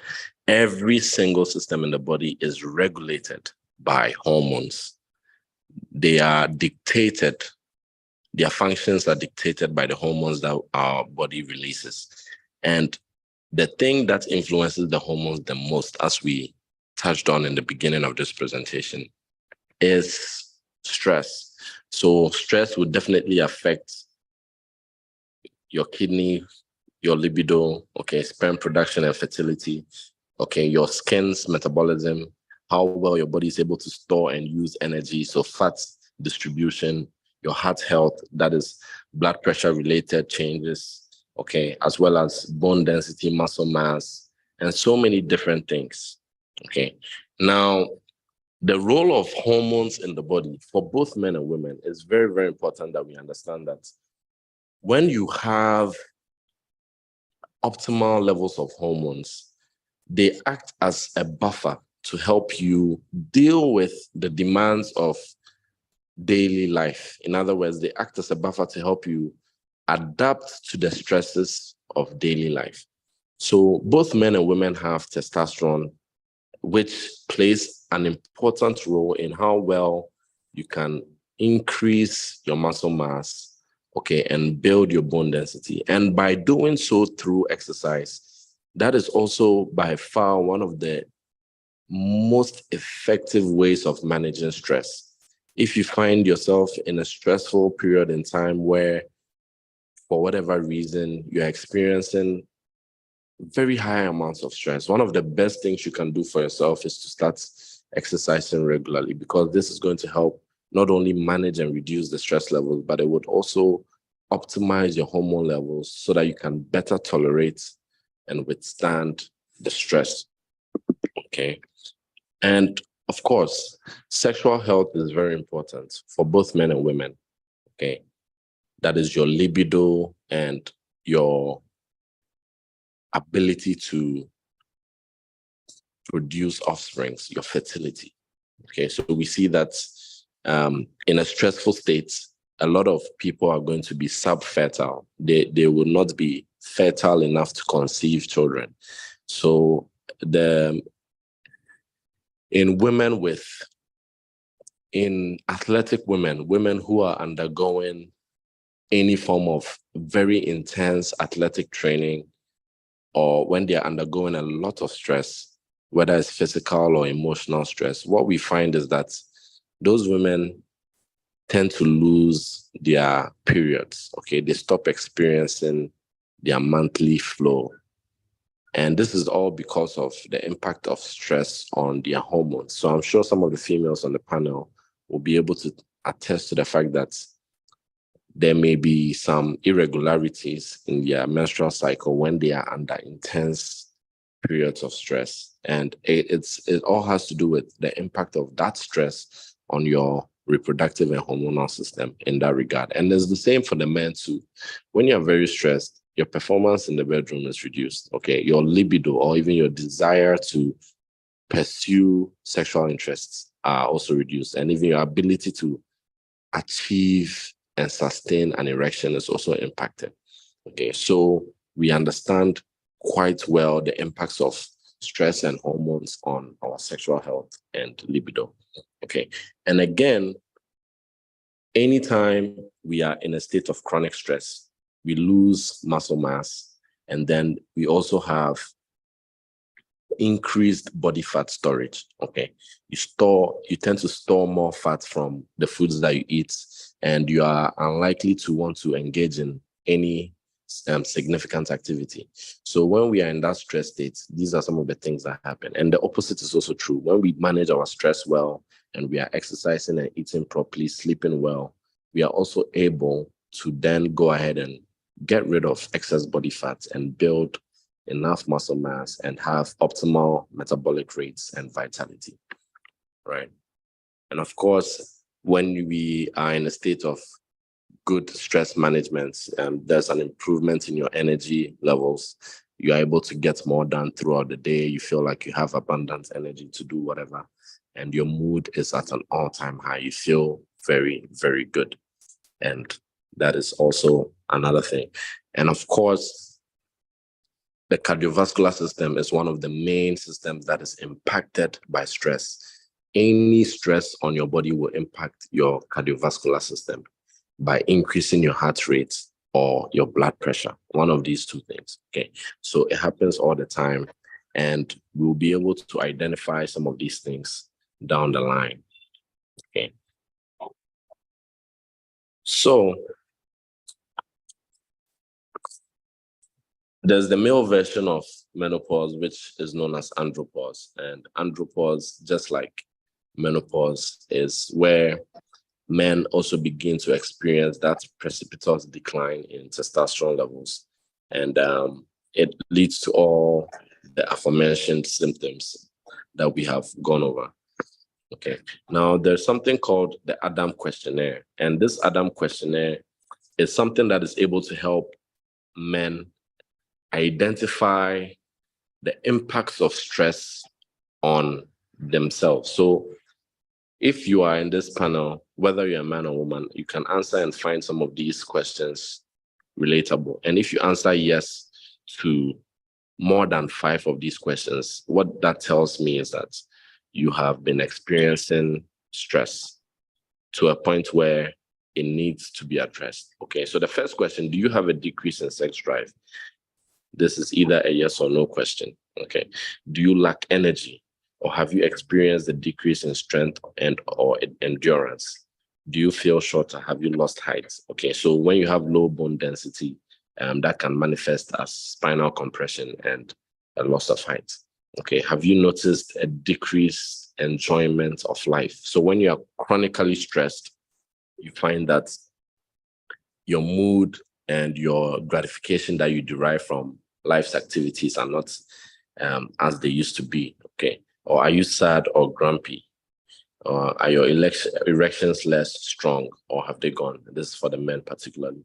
every single system in the body is regulated by hormones. They are dictated, their functions are dictated by the hormones that our body releases. And the thing that influences the hormones the most, as we touched on in the beginning of this presentation, is stress. So stress would definitely affect your kidney, your libido, okay, sperm production and fertility, okay, your skin's metabolism, how well your body is able to store and use energy, so fat distribution, your heart health, that is blood pressure related changes, okay, as well as bone density, muscle mass, and so many different things, okay. Now, the role of hormones in the body for both men and women is very, very important that we understand that when you have optimal levels of hormones, they act as a buffer to help you deal with the demands of daily life. In other words, they act as a buffer to help you adapt to the stresses of daily life. So both men and women have testosterone, which plays an important role in how well you can increase your muscle mass, okay, and build your bone density. And by doing so through exercise, that is also by far one of the most effective ways of managing stress. If you find yourself in a stressful period in time where, for whatever reason, you're experiencing very high amounts of stress, one of the best things you can do for yourself is to start exercising regularly, because this is going to help not only manage and reduce the stress levels, but it would also optimize your hormone levels so that you can better tolerate and withstand the stress, okay? And of course, sexual health is very important for both men and women, okay? That is your libido and your ability to produce offspring, your fertility. Okay, so we see that in a stressful state, a lot of people are going to be subfertile. They will not be fertile enough to conceive children. So in athletic women who are undergoing any form of very intense athletic training, or when they are undergoing a lot of stress, whether it's physical or emotional stress, what we find is that those women tend to lose their periods. Okay, they stop experiencing their monthly flow. And this is all because of the impact of stress on their hormones. So I'm sure some of the females on the panel will be able to attest to the fact that there may be some irregularities in their menstrual cycle when they are under intense periods of stress. And it all has to do with the impact of that stress on your reproductive and hormonal system in that regard. And it's the same for the men too. When you're very stressed, your performance in the bedroom is reduced. Okay, your libido or even your desire to pursue sexual interests are also reduced, and even your ability to achieve and sustain an erection is also impacted. Okay, so we understand quite well the impacts of stress and hormones on our sexual health and libido. Okay, and again, anytime we are in a state of chronic stress, we lose muscle mass, and then we also have increased body fat storage. Okay, you tend to store more fat from the foods that you eat, and you are unlikely to want to engage in any significant activity. So when we are in that stress state, these are some of the things that happen. And the opposite is also true. When we manage our stress well and we are exercising and eating properly, sleeping well, we are also able to then go ahead and get rid of excess body fat and build enough muscle mass and have optimal metabolic rates and vitality, right? And of course, when we are in a state of good stress management, there's an improvement in your energy levels. You are able to get more done throughout the day. You feel like you have abundant energy to do whatever, and your mood is at an all-time high. You feel very, very good. And that is also another thing. And of course, the cardiovascular system is one of the main systems that is impacted by stress. Any stress on your body will impact your cardiovascular system by increasing your heart rate or your blood pressure, one of these two things. Okay, so it happens all the time, and we'll be able to identify some of these things down the line. Okay, so there's the male version of menopause, which is known as andropause. And andropause, just like menopause, is where men also begin to experience that precipitous decline in testosterone levels. And it leads to all the aforementioned symptoms that we have gone over. Okay, now there's something called the Adam questionnaire. And this Adam questionnaire is something that is able to help men identify the impacts of stress on themselves. So if you are in this panel, whether you're a man or woman, you can answer and find some of these questions relatable. And if you answer yes to more than 5 of these questions, what that tells me is that you have been experiencing stress to a point where it needs to be addressed. Okay, so the first question, do you have a decrease in sex drive? This is either a yes or no question. Okay, do you lack energy? Or have you experienced a decrease in strength and or endurance? Do you feel shorter? Have you lost height? Okay, so when you have low bone density, that can manifest as spinal compression and a loss of height. Okay, have you noticed a decreased enjoyment of life? So when you are chronically stressed, you find that your mood and your gratification that you derive from life's activities are not as they used to be. Okay. Or are you sad or grumpy? Or are your erections less strong, or have they gone? This is for the men particularly.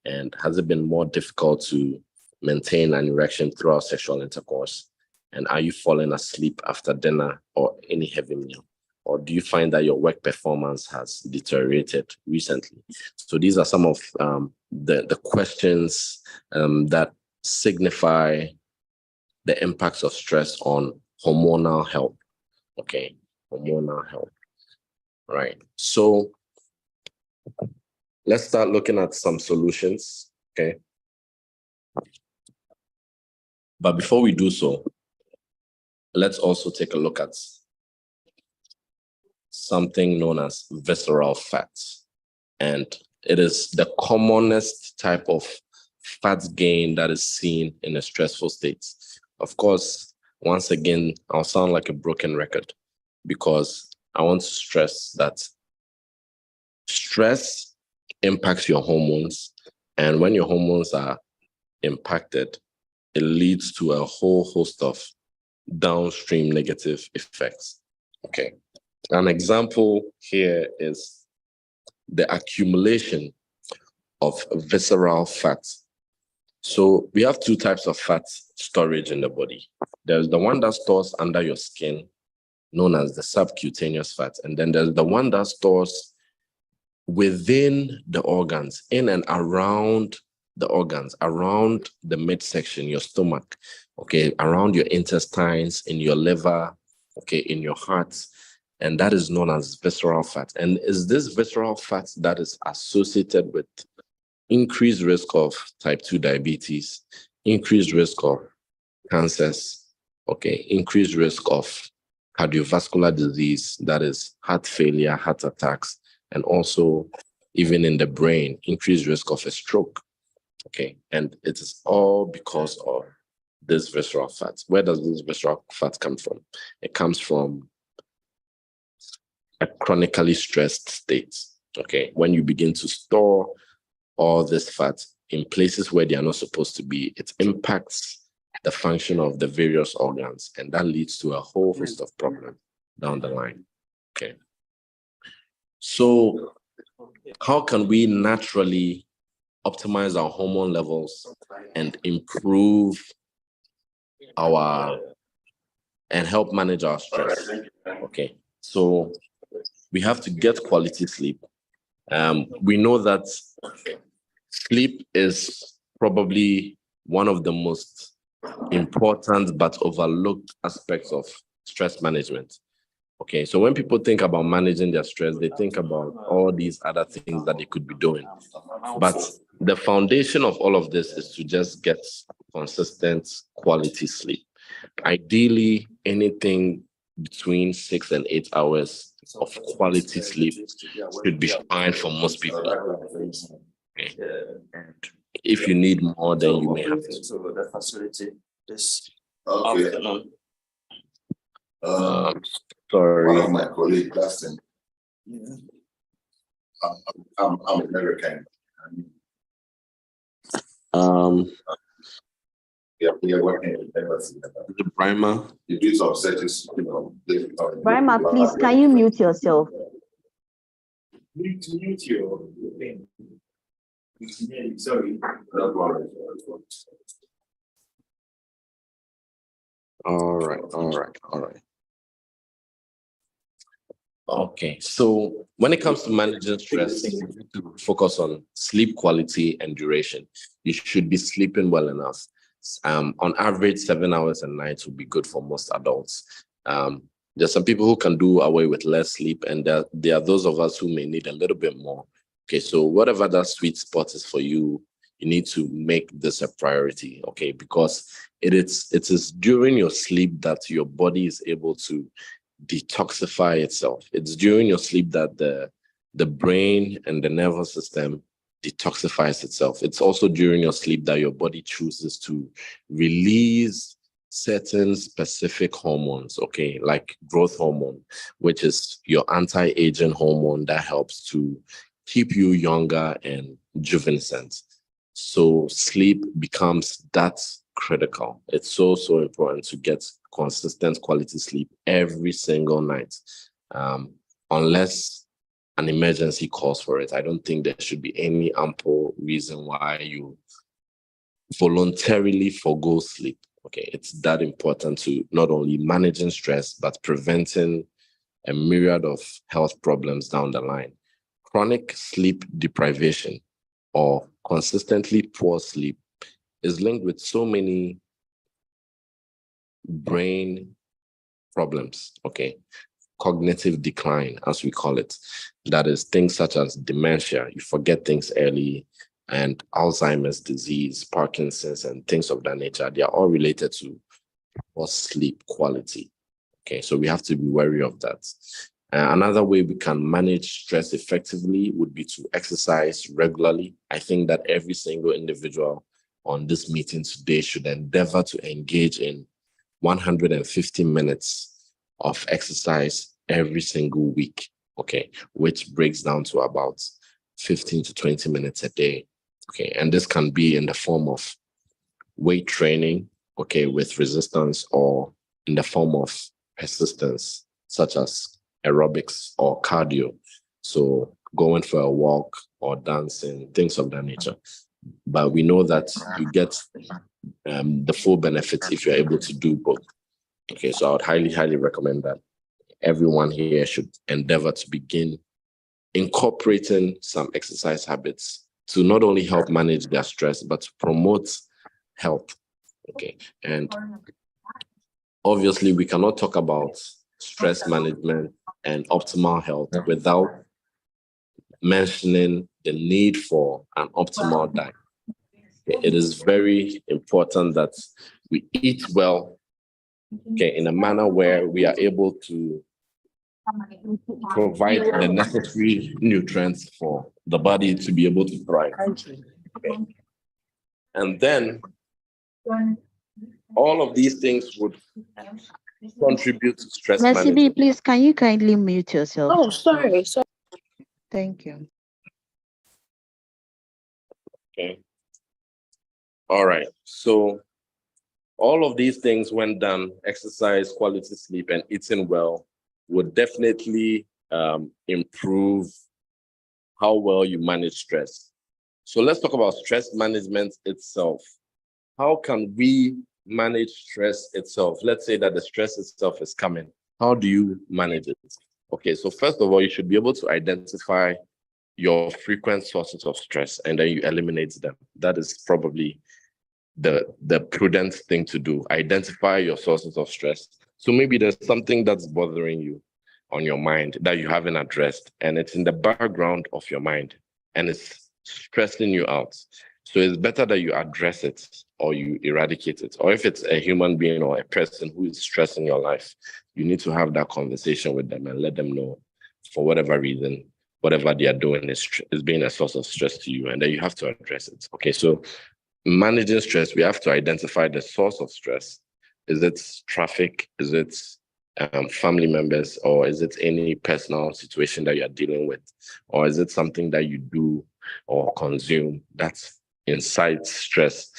And has it been more difficult to maintain an erection throughout sexual intercourse? And are you falling asleep after dinner or any heavy meal? Or do you find that your work performance has deteriorated recently? So these are some of the questions that signify the impacts of stress on hormonal health. Okay, hormonal health. Right. So let's start looking at some solutions. Okay. But before we do so, let's also take a look at something known as visceral fat. And it is the commonest type of fat gain that is seen in a stressful state. Of course, once again, I'll sound like a broken record because I want to stress that stress impacts your hormones. And when your hormones are impacted, it leads to a whole host of downstream negative effects. Okay. An example here is the accumulation of visceral fat. So we have two types of fat storage in the body. There's the one that stores under your skin, known as the subcutaneous fat. And then there's the one that stores within the organs, in and around the organs, around the midsection, your stomach, okay, around your intestines, in your liver, okay, in your heart. And that is known as visceral fat. And is this visceral fat that is associated with increased risk of type 2 diabetes, increased risk of cancers, okay, increased risk of cardiovascular disease, that is heart failure, heart attacks, and also even in the brain, increased risk of a stroke, okay? And it is all because of this visceral fat. Where does this visceral fat come from? It comes from a chronically stressed state, okay? When you begin to store all this fat in places where they are not supposed to be, it impacts the function of the various organs, and that leads to a whole host of problems down the line, okay? So how can we naturally optimize our hormone levels and improve and help manage our stress? Okay, so we have to get quality sleep. We know that sleep is probably one of the most important but overlooked aspects of stress management. Okay, so when people think about managing their stress, they think about all these other things that they could be doing. But the foundation of all of this is to just get consistent quality sleep. Ideally, anything between 6 and 8 hours of quality sleep should be fine for most people. Okay. If you need more, then you may have to. So the facility this Okay. Sorry. One of my colleagues last time. I'm American. Yeah, we are working with embassy. The primer. You do some searches, you know. Brahma, please, can you mute yourself? Mute your thing. Sorry. All right. Okay, so when it comes to managing stress, you need to focus on sleep quality and duration. You should be sleeping well enough. On average, 7 hours a night would be good for most adults. There's some people who can do away with less sleep, and there are those of us who may need a little bit more. Okay, so whatever that sweet spot is for you, you need to make this a priority, okay? Because it is during your sleep that your body is able to detoxify itself. It's during your sleep that the brain and the nervous system detoxifies itself. It's also during your sleep that your body chooses to release certain specific hormones, okay, like growth hormone, which is your anti-aging hormone that helps to keep you younger and juvenescent. So sleep becomes that critical. It's so important to get consistent quality sleep every single night. Unless an emergency calls for it, I don't think there should be any ample reason why you voluntarily forgo sleep. Okay, it's that important to not only managing stress, but preventing a myriad of health problems down the line. Chronic sleep deprivation or consistently poor sleep is linked with so many brain problems, okay? Cognitive decline, as we call it. That is things such as dementia, you forget things early, and Alzheimer's disease, Parkinson's, and things of that nature. They are all related to poor sleep quality. Okay, so we have to be wary of that. Another way we can manage stress effectively would be to exercise regularly. I think that every single individual on this meeting today should endeavor to engage in 150 minutes of exercise every single week, okay, which breaks down to about 15 to 20 minutes a day, okay, and this can be in the form of weight training, okay, with resistance, or in the form of persistence, such as aerobics or cardio. So going for a walk or dancing, things of that nature. But we know that you get the full benefits if you're able to do both. Okay, so I would highly, highly recommend that everyone here should endeavor to begin incorporating some exercise habits to not only help manage their stress, but to promote health. Okay, and obviously we cannot talk about stress management and optimal health without mentioning the need for an optimal diet. It is very important that we eat well, okay, in a manner where we are able to provide the necessary nutrients for the body to be able to thrive. Okay. And then all of these things would contribute to stress Mercy B, management. please, can you kindly mute yourself? Oh, sorry. Thank you. Okay. All right. So all of these things, when done, exercise, quality sleep, and eating well, would definitely improve how well you manage stress. So let's talk about stress management itself. How can we manage stress itself? Let's say that the stress itself is coming. How do you manage it? Okay, so first of all, you should be able to identify your frequent sources of stress and then you eliminate them. That is probably the prudent thing to do. Identify your sources of stress. So maybe there's something that's bothering you on your mind that you haven't addressed, and it's in the background of your mind and it's stressing you out. So it's better that you address it or you eradicate it. Or if it's a human being or a person who is stressing your life, you need to have that conversation with them and let them know, for whatever reason, whatever they are doing is being a source of stress to you, and then you have to address it. Okay, so managing stress, we have to identify the source of stress. Is it traffic? Is it family members? Or is it any personal situation that you're dealing with? Or is it something that you do or consume that's incites stress?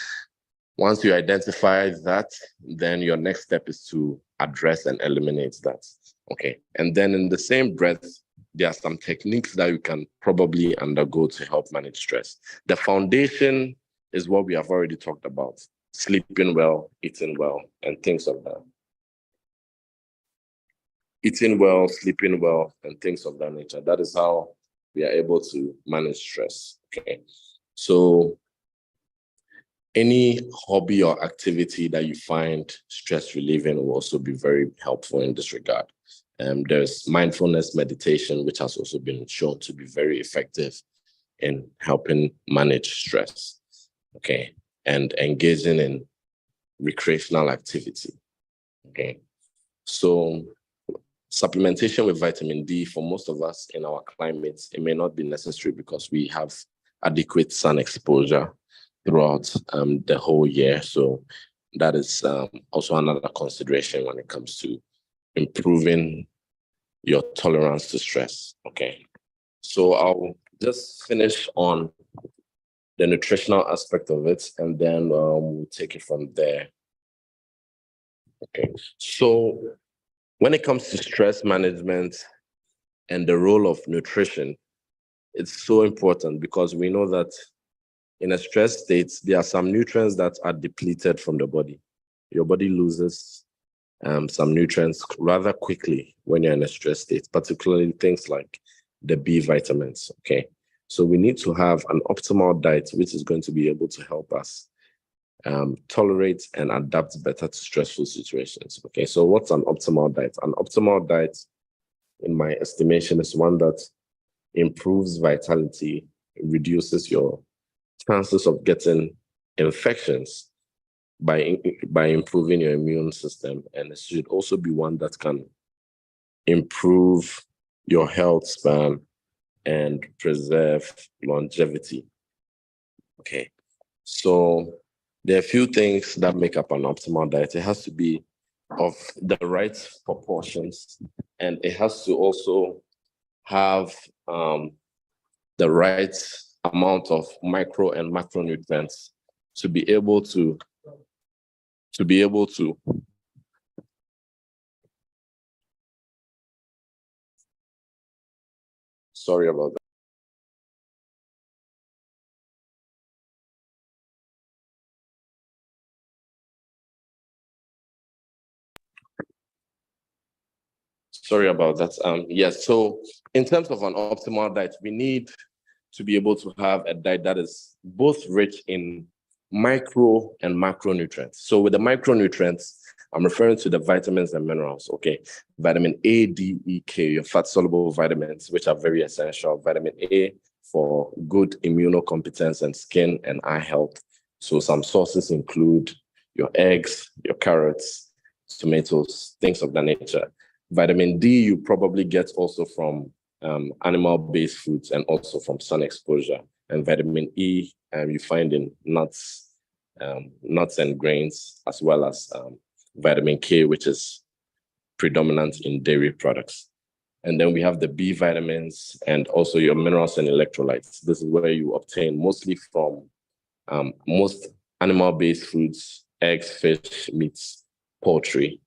Once you identify that, then your next step is to address and eliminate that. Okay, and then in the same breath, there are some techniques that you can probably undergo to help manage stress. The foundation is what we have already talked about: sleeping well, eating well, and things of that. Eating well, sleeping well, and things of that nature. That is how we are able to manage stress. Okay, so any hobby or activity that you find stress relieving will also be very helpful in this regard. There's mindfulness meditation, which has also been shown to be very effective in helping manage stress. Okay, and engaging in recreational activity. Okay, so supplementation with vitamin D, for most of us in our climates, it may not be necessary because we have adequate sun exposure throughout the whole year. So that is also another consideration when it comes to improving your tolerance to stress. Okay, so I'll just finish on the nutritional aspect of it, and then we'll take it from there. Okay, so when it comes to stress management and the role of nutrition, it's so important because we know that in a stress state, there are some nutrients that are depleted from the body. Your body loses some nutrients rather quickly when you're in a stress state, particularly things like the B vitamins, okay? So we need to have an optimal diet, which is going to be able to help us tolerate and adapt better to stressful situations, okay? So what's an optimal diet? An optimal diet, in my estimation, is one that improves vitality, reduces your chances of getting infections by improving your immune system. And it should also be one that can improve your health span, and preserve longevity. Okay, so there are a few things that make up an optimal diet. It has to be of the right proportions, and it has to also have the right amount of micro and macronutrients to be able to sorry about that. Sorry about that. Yes, so in terms of an optimal diet, we need to be able to have a diet that is both rich in micro and macronutrients. So with the micronutrients, I'm referring to the vitamins and minerals, okay? Vitamin A, D, E, K, your fat-soluble vitamins, which are very essential. Vitamin A for good immunocompetence and skin and eye health. So some sources include your eggs, your carrots, tomatoes, things of that nature. Vitamin D, you probably get also from animal-based foods and also from sun exposure. And vitamin E, you find in nuts and grains, as well as vitamin K, which is predominant in dairy products. And then we have the B vitamins and also your minerals and electrolytes. This is where you obtain mostly from most animal-based foods, eggs, fish, meats, poultry,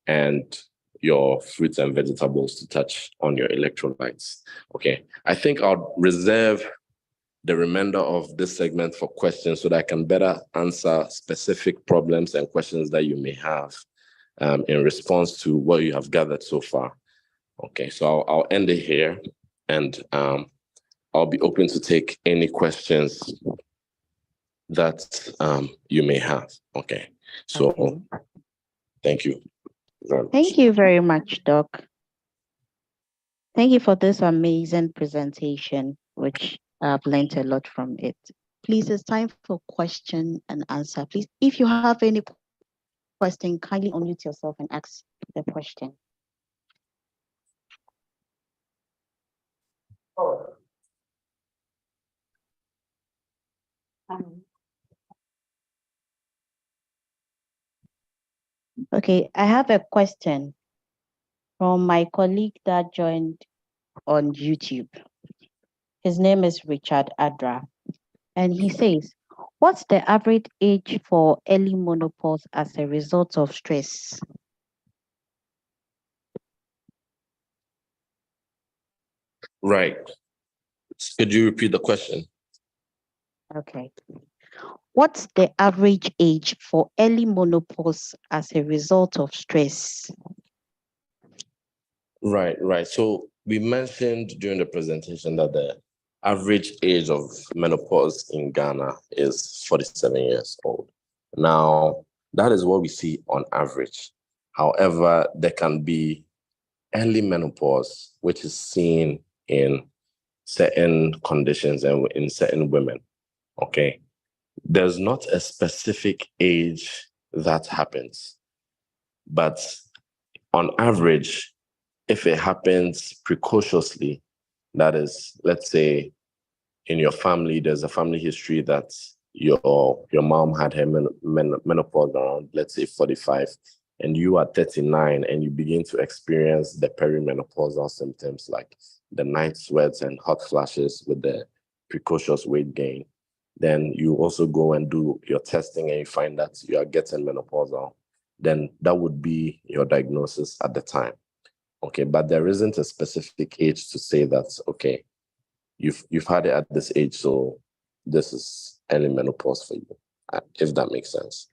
and your fruits and vegetables to touch on your electrolytes. Okay, I think I'll reserve the remainder of this segment for questions so that I can better answer specific problems and questions that you may have in response to what you have gathered so far. Okay, so I'll end it here, and I'll be open to take any questions that you may have. Okay, so Okay. Thank you very much. Thank you very much, Doc. Thank you for this amazing presentation, which I've learned a lot from it. Please, it's time for question and answer. Please, if you have any question, kindly unmute yourself and ask the question. Okay, I have a question from my colleague that joined on YouTube. His name is Richard Adra, and he says, what's the average age for early menopause as a result of stress? Right. Could you repeat the question? Okay. What's the average age for early menopause as a result of stress? Right. So we mentioned during the presentation that the average age of menopause in Ghana is 47 years old. Now, that is what we see on average. However, there can be early menopause, which is seen in certain conditions and in certain women. Okay. There's not a specific age that happens, but on average, if it happens precociously, that is, let's say in your family, there's a family history that your mom had her menopause around, let's say 45, and you are 39 and you begin to experience the perimenopausal symptoms like the night sweats and hot flashes with the precocious weight gain, then you also go and do your testing and you find that you are getting menopausal, then that would be your diagnosis at the time. Okay, but there isn't a specific age to say that, okay, you've had it at this age, so this is early menopause for you, if that makes sense.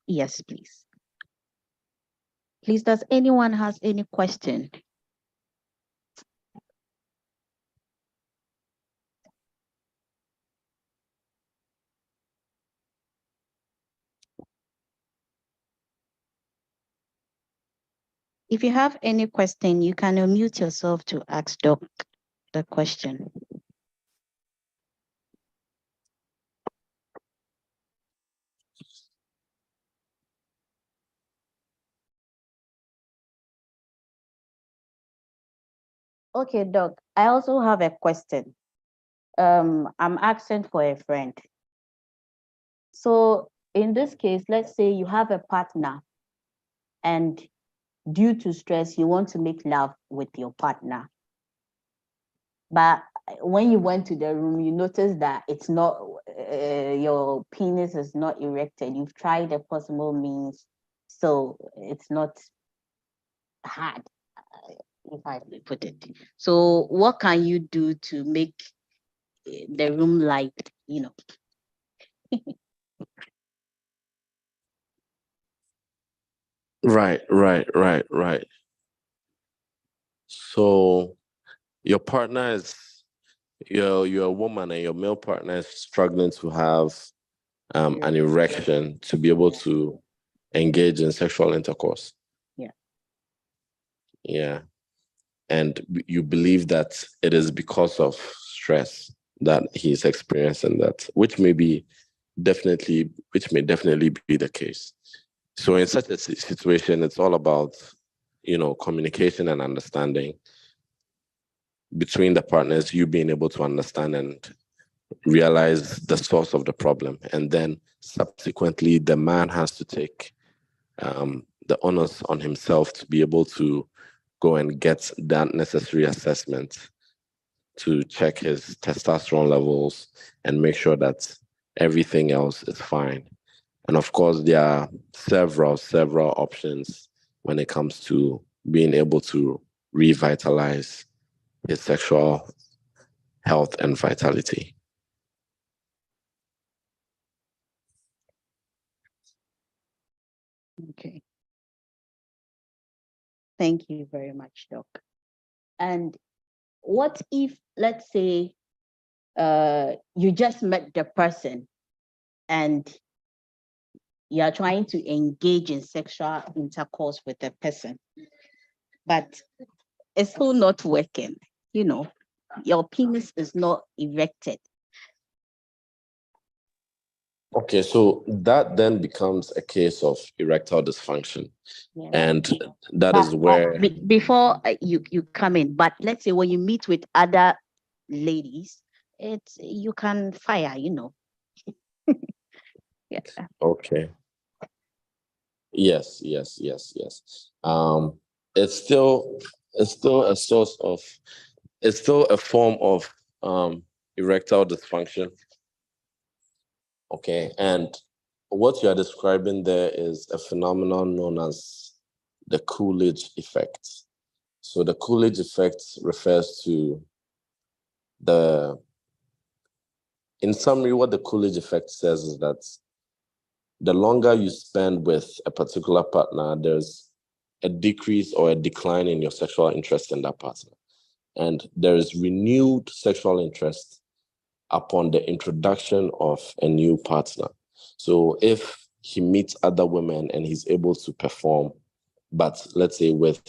Yes, please. Please, does anyone has any question? If you have any question, you can unmute yourself to ask Doc the question. Okay, Doc, I also have a question. I'm asking for a friend. So in this case, let's say you have a partner and due to stress, you want to make love with your partner. But when you went to the room, you notice that it's not, your penis is not erected. You've tried the possible means, so it's not hard, if I may put it. So what can you do to make the room light, Right. So your partner is you're a woman and your male partner is struggling to have an erection to be able to engage in sexual intercourse. Yeah. Yeah. And you believe that it is because of stress that he's experiencing that, which may definitely be the case. So in such a situation, it's all about, communication and understanding between the partners, you being able to understand and realize the source of the problem. And then subsequently, the man has to take the onus on himself to be able to go and get that necessary assessment to check his testosterone levels and make sure that everything else is fine. And of course, there are several options when it comes to being able to revitalize his sexual health and vitality. Okay. Thank you very much, Doc. And what if, let's say, you just met the person and you are trying to engage in sexual intercourse with the person, but it's still not working, your penis is not erected. Okay, so that then becomes a case of erectile dysfunction. Yeah. And that is where... Before you come in, but let's say when you meet with other ladies, you can fire, Yeah. Okay. Yes. It's still a source of, it's still a form of erectile dysfunction. Okay, and what you are describing there is a phenomenon known as the Coolidge effect. So the Coolidge effect refers to in summary, what the Coolidge effect says is that the longer you spend with a particular partner, there's a decrease or a decline in your sexual interest in that partner. And there is renewed sexual interest upon the introduction of a new partner. So if he meets other women and he's able to perform, but let's say with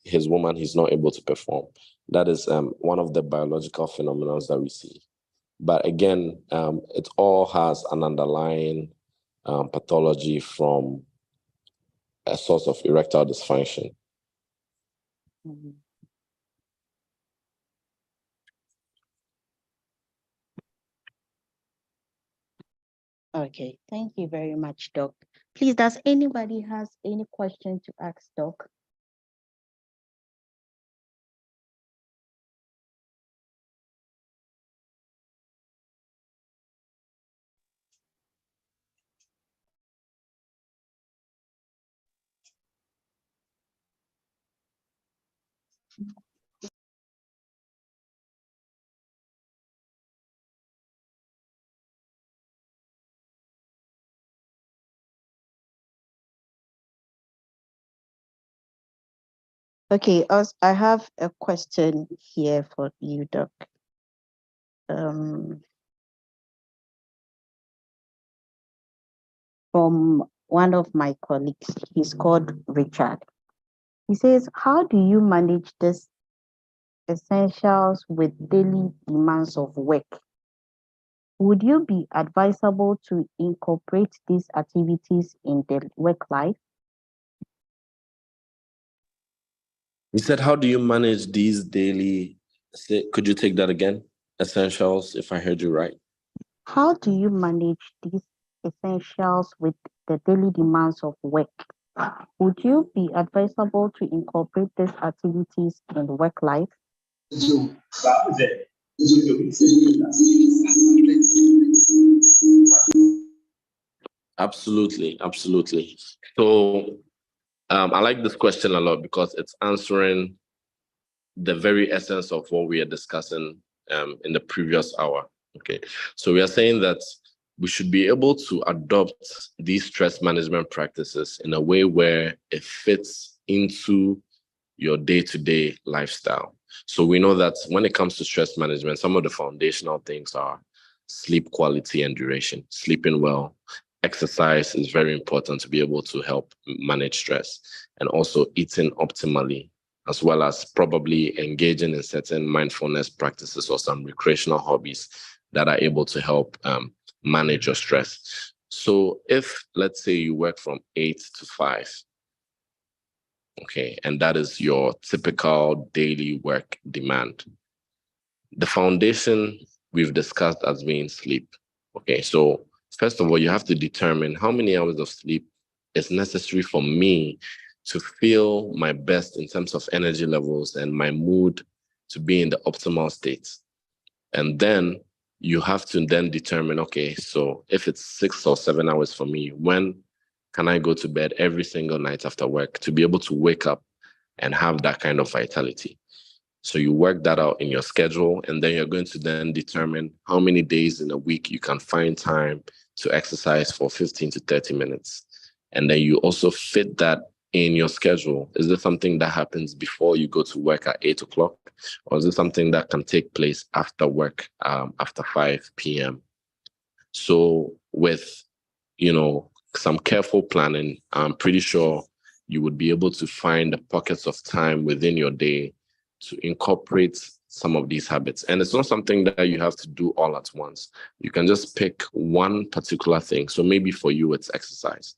his woman, he's not able to perform, that is one of the biological phenomena that we see. But again, it all has an underlying pathology from a source of erectile dysfunction. Mhm. Okay, thank you very much, Doc. Please, does anybody has any question to ask Doc? Okay, I have a question here for you, Doc. From one of my colleagues, he's called Richard. He says, how do you manage this essentials with daily demands of work? Would you be advisable to incorporate these activities in the work life? You said, how do you manage these daily? Could you take that again? Essentials, if I heard you right. How do you manage these essentials with the daily demands of work? Would you be advisable to incorporate these activities in work life? Absolutely, absolutely. So I like this question a lot because it's answering the very essence of what we are discussing in the previous hour. Okay, so we are saying that we should be able to adopt these stress management practices in a way where it fits into your day-to-day lifestyle. So we know that when it comes to stress management, some of the foundational things are sleep quality and duration, sleeping well. Exercise is very important to be able to help manage stress, and also eating optimally, as well as probably engaging in certain mindfulness practices or some recreational hobbies that are able to help manage your stress. So if, let's say, you work from 8 to 5, okay, and that is your typical daily work demand, the foundation we've discussed as being sleep. Okay, so first of all, you have to determine how many hours of sleep is necessary for me to feel my best in terms of energy levels and my mood to be in the optimal state. And then you have to then determine, okay, so if it's 6 or 7 hours for me, when can I go to bed every single night after work to be able to wake up and have that kind of vitality? So you work that out in your schedule, and then you're going to then determine how many days in a week you can find time to exercise for 15 to 30 minutes. And then you also fit that in your schedule. Is this something that happens before you go to work at 8 o'clock? Or is it something that can take place after work, after 5 p.m.? So with, some careful planning, I'm pretty sure you would be able to find pockets of time within your day to incorporate some of these habits. And it's not something that you have to do all at once. You can just pick one particular thing. So maybe for you, it's exercise,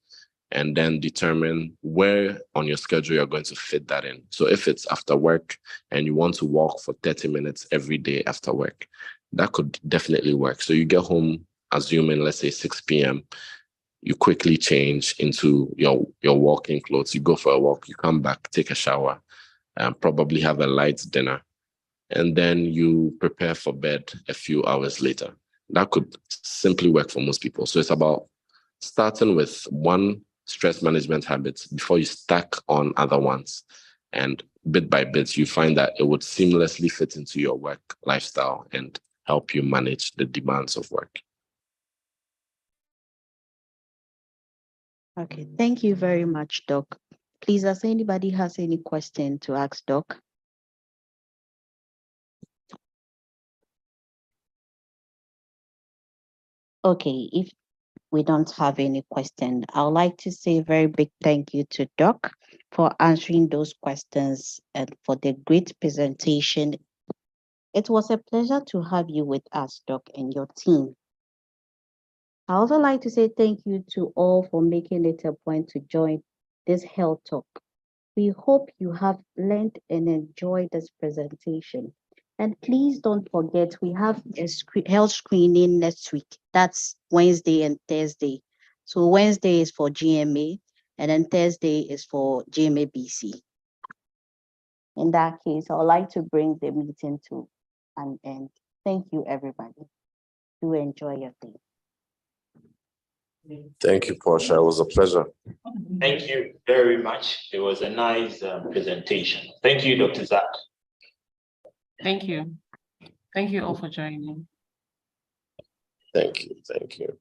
and then determine where on your schedule you're going to fit that in. So if it's after work and you want to walk for 30 minutes every day after work, that could definitely work. So you get home, assuming, let's say 6 p.m., you quickly change into your walking clothes. You go for a walk, you come back, take a shower, and probably have a light dinner. And then you prepare for bed a few hours later. That could simply work for most people. So it's about starting with one stress management habit before you stack on other ones. And bit by bit, you find that it would seamlessly fit into your work lifestyle and help you manage the demands of work. Okay, thank you very much, Doc. Please, does anybody has any question to ask Doc? Okay, if we don't have any question, I would like to say a very big thank you to Doc for answering those questions and for the great presentation. It was a pleasure to have you with us, Doc, and your team. I also like to say thank you to all for making it a point to join this health talk. We hope you have learned and enjoyed this presentation. And please don't forget, we have a health screening next week. That's Wednesday and Thursday. So Wednesday is for GMA, and then Thursday is for GMA-BC. In that case, I would like to bring the meeting to an end. Thank you, everybody. Do enjoy your day. Thank you, Portia. It was a pleasure. Thank you very much. It was a nice presentation. Thank you, Dr. Zach. Thank you. Thank you all for joining. Thank you. Thank you.